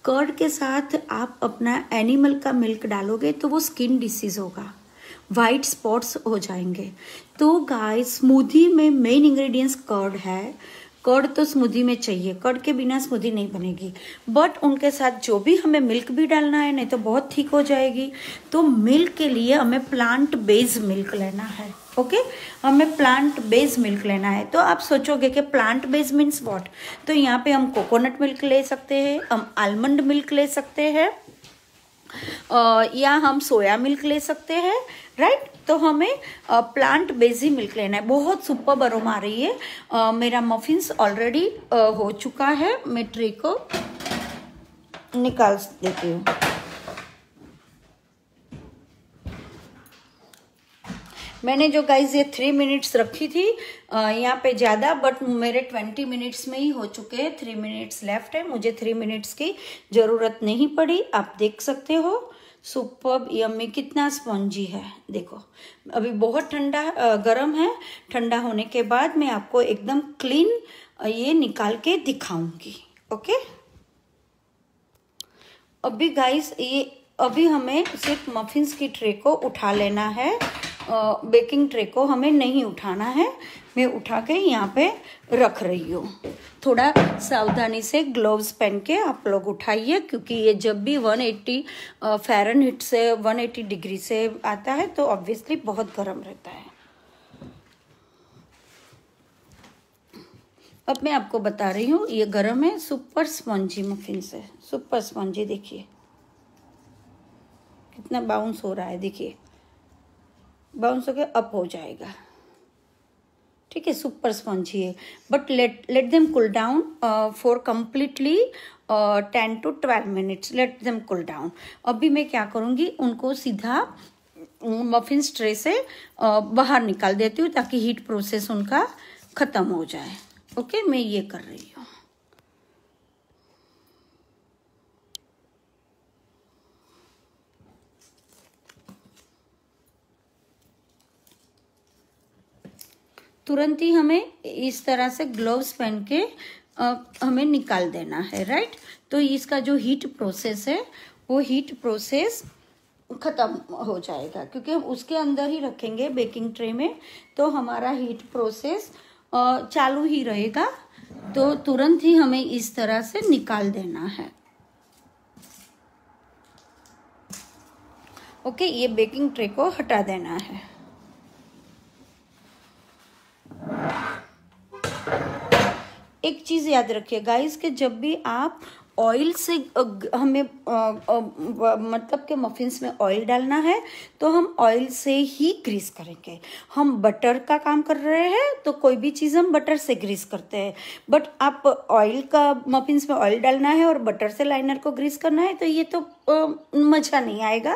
कर्ड के साथ आप अपना एनिमल का मिल्क डालोगे तो वो स्किन डिसीज होगा, वाइट स्पॉट्स हो जाएंगे। तो गाइस स्मूदी में मेन इंग्रेडिएंट्स कर्ड है, कर्ड तो स्मूदी में चाहिए, कर्ड के बिना स्मूदी नहीं बनेगी। बट उनके साथ जो भी हमें मिल्क भी डालना है, नहीं तो बहुत थिक हो जाएगी। तो मिल्क के लिए हमें प्लांट बेस्ड मिल्क लेना है। ओके, हमें प्लांट बेस्ड मिल्क लेना है। तो आप सोचोगे कि प्लांट बेस्ड मीन्स व्हाट, तो यहाँ पे हम कोकोनट मिल्क ले सकते हैं, हम आलमंड मिल्क ले सकते हैं, या हम सोया मिल्क ले सकते हैं, राइट। तो हमें प्लांट बेस्ड ही मिल्क लेना है। बहुत सुपर अरोमा आ रही है। मेरा मफिन्स ऑलरेडी हो चुका है। मैं ट्रे को निकाल देती हूँ। मैंने जो गाइज ये 3 मिनट्स रखी थी यहाँ पे ज़्यादा, बट मेरे 20 मिनट्स में ही हो चुके हैं। 3 मिनट्स लेफ्ट है, मुझे 3 मिनट्स की ज़रूरत नहीं पड़ी। आप देख सकते हो सुपर्ब यम्मी, कितना स्पॉन्जी है। देखो अभी बहुत ठंडा गर्म है, ठंडा होने के बाद मैं आपको एकदम क्लीन ये निकाल के दिखाऊंगी। ओके, अभी गाइस ये अभी हमें सिर्फ मफिन्स की ट्रे को उठा लेना है, बेकिंग ट्रे को हमें नहीं उठाना है। मैं उठा के यहाँ पे रख रही हूँ। थोड़ा सावधानी से ग्लोव्स पहन के आप लोग उठाइए, क्योंकि ये जब भी 180 फ़ारेनहीट से 180 डिग्री से आता है तो ऑब्वियसली बहुत गर्म रहता है। अब मैं आपको बता रही हूँ, ये गर्म है। सुपर स्पॉन्जी मफिन्स है, सुपर स्पॉन्जी। देखिए कितना बाउंस हो रहा है, देखिए बाउंस होकर अप हो जाएगा। ठीक है, सुपर स्पॉन्जी है। But let them cool down for completely 10 to 12 minutes. Let them cool down. अभी मैं क्या करूँगी, उनको सीधा मफिन्स ट्रे से बाहर निकाल देती हूँ ताकि हीट प्रोसेस उनका ख़त्म हो जाए। ओके, मैं ये कर रही हूँ। तुरंत ही हमें इस तरह से ग्लोव्स पहन के हमें निकाल देना है, राइट। तो इसका जो हीट प्रोसेस है वो हीट प्रोसेस ख़त्म हो जाएगा, क्योंकि हम उसके अंदर ही रखेंगे बेकिंग ट्रे में, तो हमारा हीट प्रोसेस चालू ही रहेगा। तो तुरंत ही हमें इस तरह से निकाल देना है। ओके, ये बेकिंग ट्रे को हटा देना है। एक चीज़ याद रखिए गाइस कि जब भी आप ऑयल से हमें मतलब कि मफिन्स में ऑयल डालना है तो हम ऑयल से ही ग्रीस करेंगे। हम बटर का काम कर रहे हैं तो कोई भी चीज़ हम बटर से ग्रीस करते हैं, बट आप ऑयल का मफिन्स में ऑयल डालना है और बटर से लाइनर को ग्रीस करना है तो ये तो मज़ा नहीं आएगा।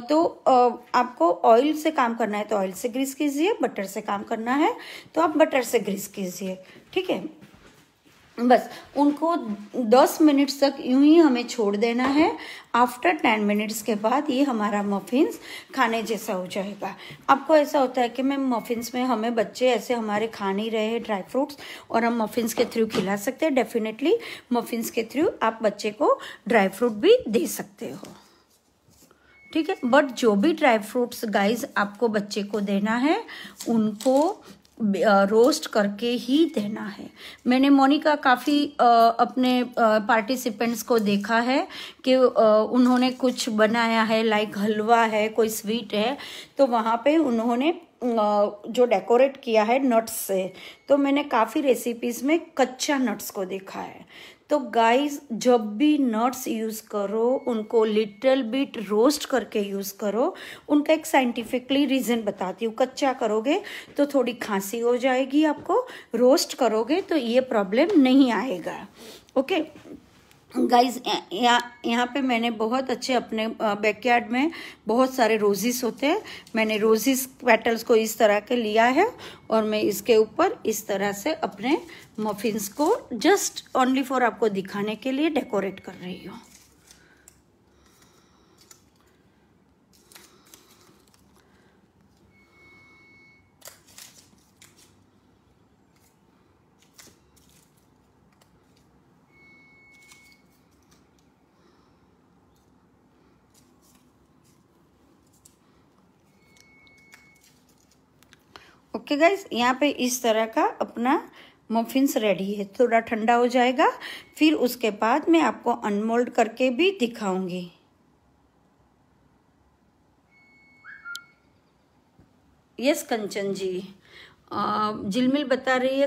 तो आपको ऑयल से काम करना है तो ऑयल से ग्रीस कीजिए, बटर से काम करना है तो आप बटर से ग्रीस कीजिए, ठीक है। बस उनको 10 मिनट्स तक यूं ही हमें छोड़ देना है। आफ्टर 10 मिनट्स के बाद ये हमारा मफिन्स खाने जैसा हो जाएगा। आपको ऐसा होता है कि मैम मफिन्स में हमें बच्चे ऐसे हमारे खा नहीं रहे हैं ड्राई फ्रूट्स और हम मफिन्स के थ्रू खिला सकते हैं। डेफिनेटली मफिन्स के थ्रू आप बच्चे को ड्राई फ्रूट भी दे सकते हो, ठीक है। बट जो भी ड्राई फ्रूट्स गाइज आपको बच्चे को देना है उनको रोस्ट करके ही देना है। मैंने मोनिका काफ़ी अपने पार्टिसिपेंट्स को देखा है कि उन्होंने कुछ बनाया है, लाइक हलवा है, कोई स्वीट है, तो वहाँ पे उन्होंने जो डेकोरेट किया है नट्स से, तो मैंने काफ़ी रेसिपीज़ में कच्चा नट्स को देखा है। तो गाइस जब भी नट्स यूज़ करो उनको लिटिल बिट रोस्ट करके यूज़ करो। उनका एक साइंटिफिकली रीज़न बताती हूँ। कच्चा करोगे तो थोड़ी खांसी हो जाएगी आपको, रोस्ट करोगे तो ये प्रॉब्लम नहीं आएगा, ओके। गाइज यहाँ पे मैंने बहुत अच्छे अपने बैकयार्ड में बहुत सारे रोजेस होते हैं, मैंने रोजेस पेटल्स को इस तरह के लिया है और मैं इसके ऊपर इस तरह से अपने मफिन्स को जस्ट ओनली फॉर आपको दिखाने के लिए डेकोरेट कर रही हूँ। ओके गाइज, यहाँ पे इस तरह का अपना मफिन्स रेडी है। थोड़ा ठंडा हो जाएगा फिर उसके बाद मैं आपको अनमोल्ड करके भी दिखाऊंगी। यस कंचन जी, जिलमिल बता रही है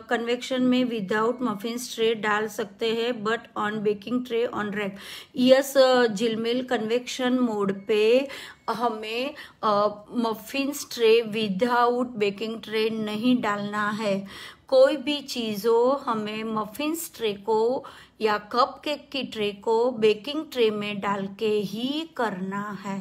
कन्वेक्शन में विदाउट मफिन्स ट्रे डाल सकते हैं but on baking tray on rack. Yes Jilmil, convection mode पे हमें muffins tray without baking tray नहीं डालना है। कोई भी चीज़ हो हमें मफिन्स ट्रे को या कप केक की ट्रे को बेकिंग ट्रे में डाल के ही करना है।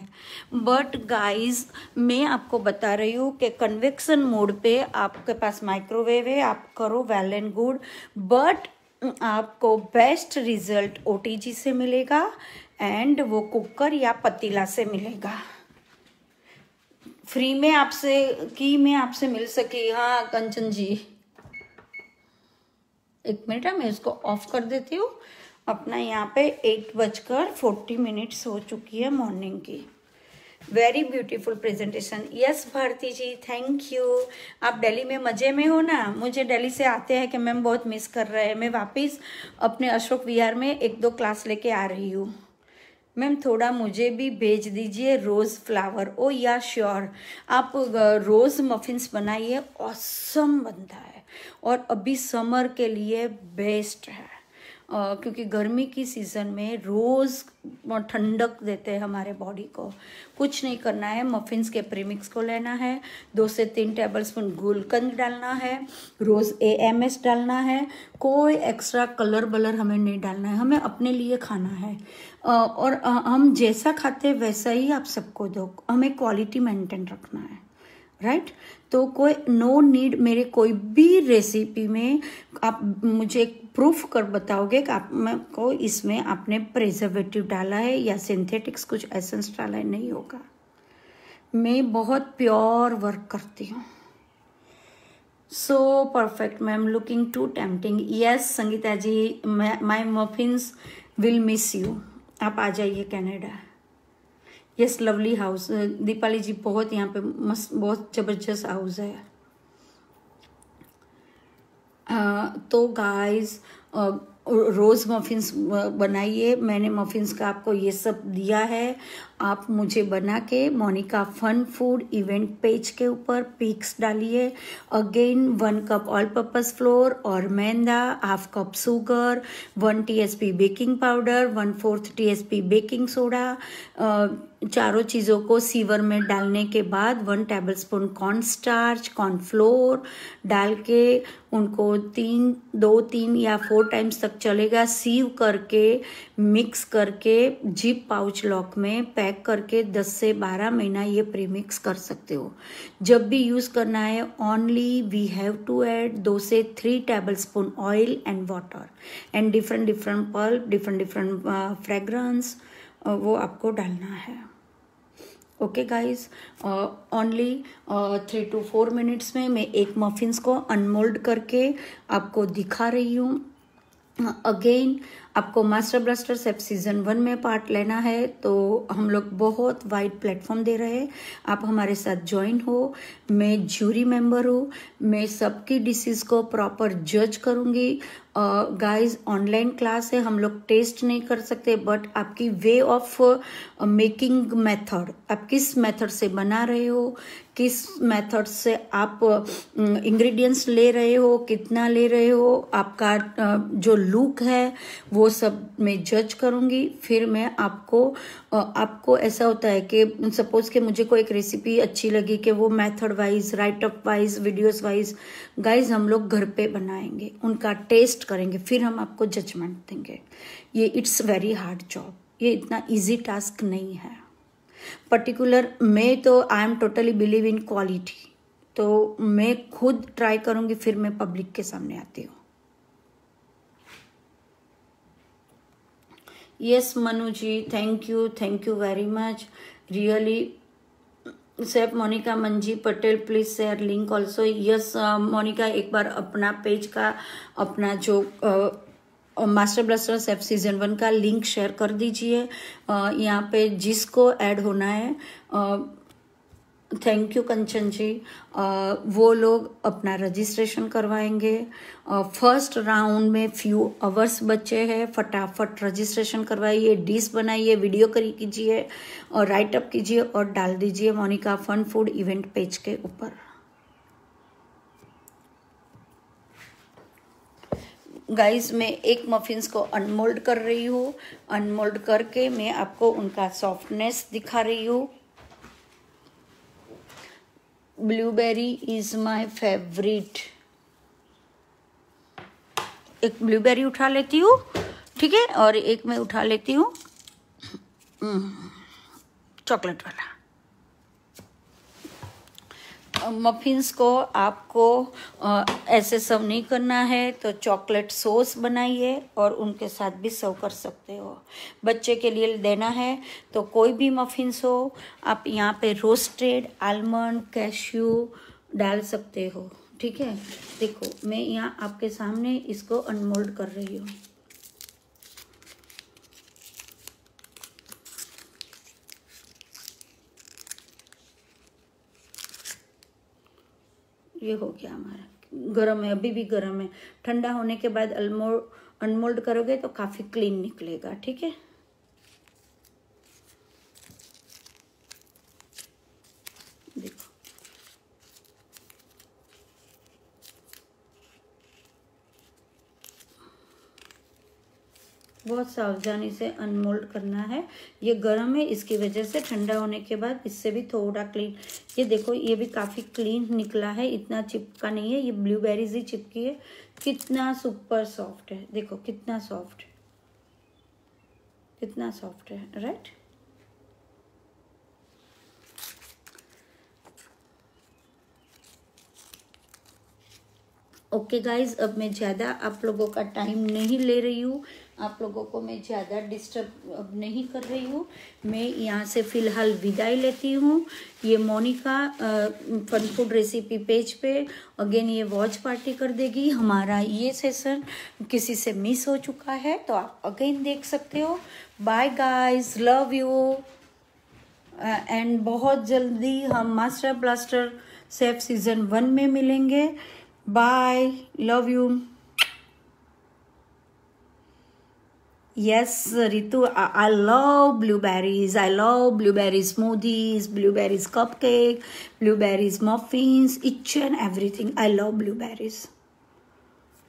बट गाइस मैं आपको बता रही हूँ कि कन्वेक्शन मोड पे आपके पास माइक्रोवेव है, आप करो वेल एंड गुड, बट आपको बेस्ट रिजल्ट ओटीजी से मिलेगा एंड वो कुकर या पतीला से मिलेगा। फ्री में आपसे मिल सके। हाँ कंचन जी, एक मिनट है, मैं इसको ऑफ कर देती हूँ। अपना यहाँ पे 8:40 हो चुकी है मॉर्निंग की। Very beautiful presentation. Yes Bharti ji, thank you. आप दिल्ली में मज़े में हो ना? मुझे दिल्ली से आते हैं कि मैम बहुत मिस कर रहे हैं। मैं वापस अपने अशोक विहार में 1-2 क्लास लेके आ रही हूँ। मैम थोड़ा मुझे भी भेज दीजिए रोज़ फ्लावर। ओ या श्योर, आप रोज़ मफिन्स बनाइए, ऑसम बनता है और अभी समर के लिए बेस्ट है क्योंकि गर्मी की सीज़न में रोज़ ठंडक देते हैं हमारे बॉडी को। कुछ नहीं करना है, मफिन्स के प्रीमिक्स को लेना है, 2 से 3 टेबलस्पून गुलकंद डालना है, रोज़ AMS डालना है, कोई एक्स्ट्रा कलर बलर हमें नहीं डालना है, हमें अपने लिए खाना है और हम जैसा खाते हैं वैसा ही आप सबको दो, हमें क्वालिटी मेंटेन रखना है, राइट। तो कोई नो नीड, मेरे कोई भी रेसिपी में आप मुझे प्रूफ कर बताओगे कि आप को इसमें आपने प्रिजर्वेटिव डाला है या सिंथेटिक्स कुछ एसेंस डाला है, नहीं होगा। मैं बहुत प्योर वर्क करती हूँ। So perfect ma'am, looking too tempting. Yes Sangeeta ji, my muffins will miss you. आप आ जाइए Canada. Yes lovely house Deepali ji, बहुत यहाँ पे मस्त, बहुत जबरदस्त हाउस है। तो गाइस रोज़ मफिन्स बनाइए। मैंने मफिन्स का आपको ये सब दिया है, आप मुझे बना के Monica fun food event page के ऊपर पिक्स डालिए। Again 1 cup all purpose flour और maida, 1/2 cup sugar, 1 TSP baking powder, 1/4 TSP baking soda. चारों चीज़ों को सीवर में डालने के बाद 1 टेबलस्पून कॉर्न स्टार्च, कॉर्नफ्लोर डाल के उनको 2-3 या 4 टाइम्स तक चलेगा सीव करके, मिक्स करके जिप पाउच लॉक में पैक करके 10 से 12 महीना ये प्रीमिक्स कर सकते हो। जब भी यूज़ करना है only we have to add 2 से 3 tablespoon oil and water and different pulp, different fragrance वो आपको डालना है। Okay guys, only 3 to 4 minutes में मैं एक मफिन्स को अनमोल्ड करके आपको दिखा रही हूँ। अगेन आपको मास्टर ब्लास्टर सेफ सीजन 1 में पार्ट लेना है तो हम लोग बहुत वाइड प्लेटफॉर्म दे रहे हैं, आप हमारे साथ ज्वाइन हो। मैं ज्यूरी मेंबर हूँ, मैं सबकी डिशेस को प्रॉपर जज करूँगी। गाइस ऑनलाइन क्लास है, हम लोग टेस्ट नहीं कर सकते, बट आपकी वे ऑफ मेकिंग मेथड, आप किस मेथड से बना रहे हो, किस मेथड से आप इंग्रेडिएंट्स ले रहे हो, कितना ले रहे हो, आपका जो लुक है वो सब मैं जज करूँगी। फिर मैं आपको ऐसा होता है कि सपोज कि मुझे कोई एक रेसिपी अच्छी लगी कि वो method wise, right up wise, videos wise guys हम लोग घर पे बनाएंगे, उनका टेस्ट करेंगे, फिर हम आपको जजमेंट देंगे। ये इट्स वेरी हार्ड जॉब, ये इतना इजी टास्क नहीं है। पर्टिकुलर मैं तो I am totally believe in quality, तो मैं खुद ट्राई करूँगी फिर मैं पब्लिक के सामने आती हूँ। Yes Manu ji, thank you very much really. Chef Monica Manji Patel please share link also. Yes Monica, एक बार अपना पेज का, अपना जो मास्टर ब्लास्टर सेफ सीजन 1 का लिंक शेयर कर दीजिए यहाँ पे जिसको ऐड होना है। थैंक यू कंचन जी, वो लोग अपना रजिस्ट्रेशन करवाएंगे। फर्स्ट राउंड में फ्यू आवर्स बचे हैं, फटाफट रजिस्ट्रेशन करवाइए, डिश बनाइए, वीडियो कीजिए और राइट अप कीजिए और डाल दीजिए Monica fun food event page के ऊपर। गाइस मैं एक मफिन्स को अनमोल्ड कर रही हूँ, अनमोल्ड करके मैं आपको उनका सॉफ्टनेस दिखा रही हूँ। Blueberry is my favourite. एक ब्लूबेरी उठा लेती हूँ, ठीक है, और एक मैं उठा लेती हूँ चॉकलेट वाला। मफिन्स को आपको ऐसे सर्व नहीं करना है तो चॉकलेट सॉस बनाइए और उनके साथ भी सर्व कर सकते हो। बच्चे के लिए देना है तो कोई भी मफिन्स हो, आप यहाँ पे रोस्टेड आलमंड, कैश्यू डाल सकते हो, ठीक है। देखो मैं यहाँ आपके सामने इसको अनमोल्ड कर रही हूँ। ये हो गया हमारा, गरम है, अभी भी गरम है। ठंडा होने के बाद अनमोल्ड करोगे तो काफ़ी क्लीन निकलेगा, ठीक है। देखो बहुत सावधानी से अनमोल्ड करना है, ये गर्म है इसकी वजह से। ठंडा होने के बाद इससे भी थोड़ा क्लीन, ये देखो ये भी काफ़ी क्लीन निकला है, इतना चिपका नहीं है, ये ब्लूबेरीज ही चिपकी है। कितना सुपर सॉफ्ट है, देखो कितना सॉफ्ट, कितना सॉफ्ट है, राइट। ओके गाइज, अब मैं ज़्यादा आप लोगों का टाइम नहीं ले रही हूँ, आप लोगों को मैं ज़्यादा डिस्टर्ब अब नहीं कर रही हूँ। मैं यहाँ से फ़िलहाल विदाई लेती हूँ। ये Monica fun food recipe page पे अगेन ये वॉच पार्टी कर देगी। हमारा ये सेशन किसी से मिस हो चुका है तो आप अगेन देख सकते हो। Bye guys, love you and बहुत जल्दी हम मास्टर ब्लास्टर शेफ सीजन 1 में मिलेंगे। Bye, love you. Yes, Ritu, I love blueberries. I love blueberry smoothies, blueberries cupcake, blueberries muffins, each and everything. I love blueberries.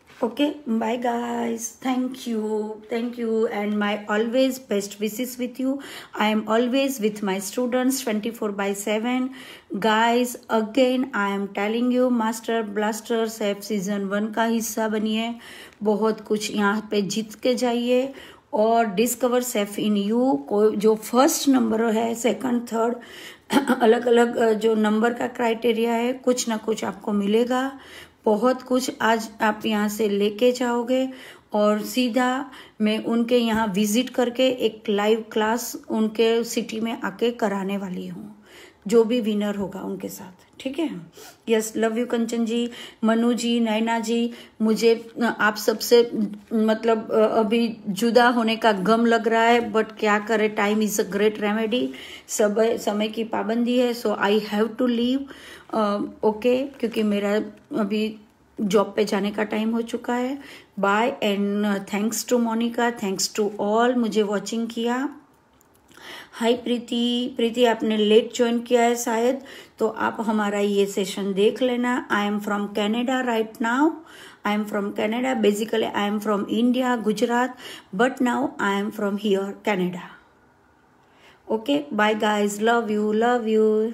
Okay, bye guys. Thank you, and my always best wishes with you. I am always with my students 24/7. Guys, again I am telling you, Master Blaster Chef Season 1 का हिस्सा बनिए। बहुत कुछ यहाँ पे जीत के जाइए और डिस्कवर सेफ इन यू। कोई जो फर्स्ट नंबर है, सेकंड, थर्ड, अलग अलग जो नंबर का क्राइटेरिया है, कुछ ना कुछ आपको मिलेगा। बहुत कुछ आज आप यहाँ से लेके जाओगे और सीधा मैं उनके यहाँ विजिट करके एक लाइव क्लास उनके सिटी में आके कराने वाली हूँ, जो भी विनर होगा उनके साथ। ठीक है। यस, लव यू कंचन जी, मनु जी, नैना जी। मुझे आप सबसे मतलब अभी जुदा होने का गम लग रहा है, बट क्या करे, time is a great remedy. समय की पाबंदी है, so I have to leave. Okay, क्योंकि मेरा अभी जॉब पे जाने का टाइम हो चुका है। Bye and thanks to Monica, thanks to all मुझे वॉचिंग किया। हाय प्रीति आपने लेट ज्वाइन किया है शायद, तो आप हमारा ये सेशन देख लेना। I am from Canada right now. I am from Canada. Basically I am from India, Gujarat, but now I am from here, Canada. Okay, bye guys, love you.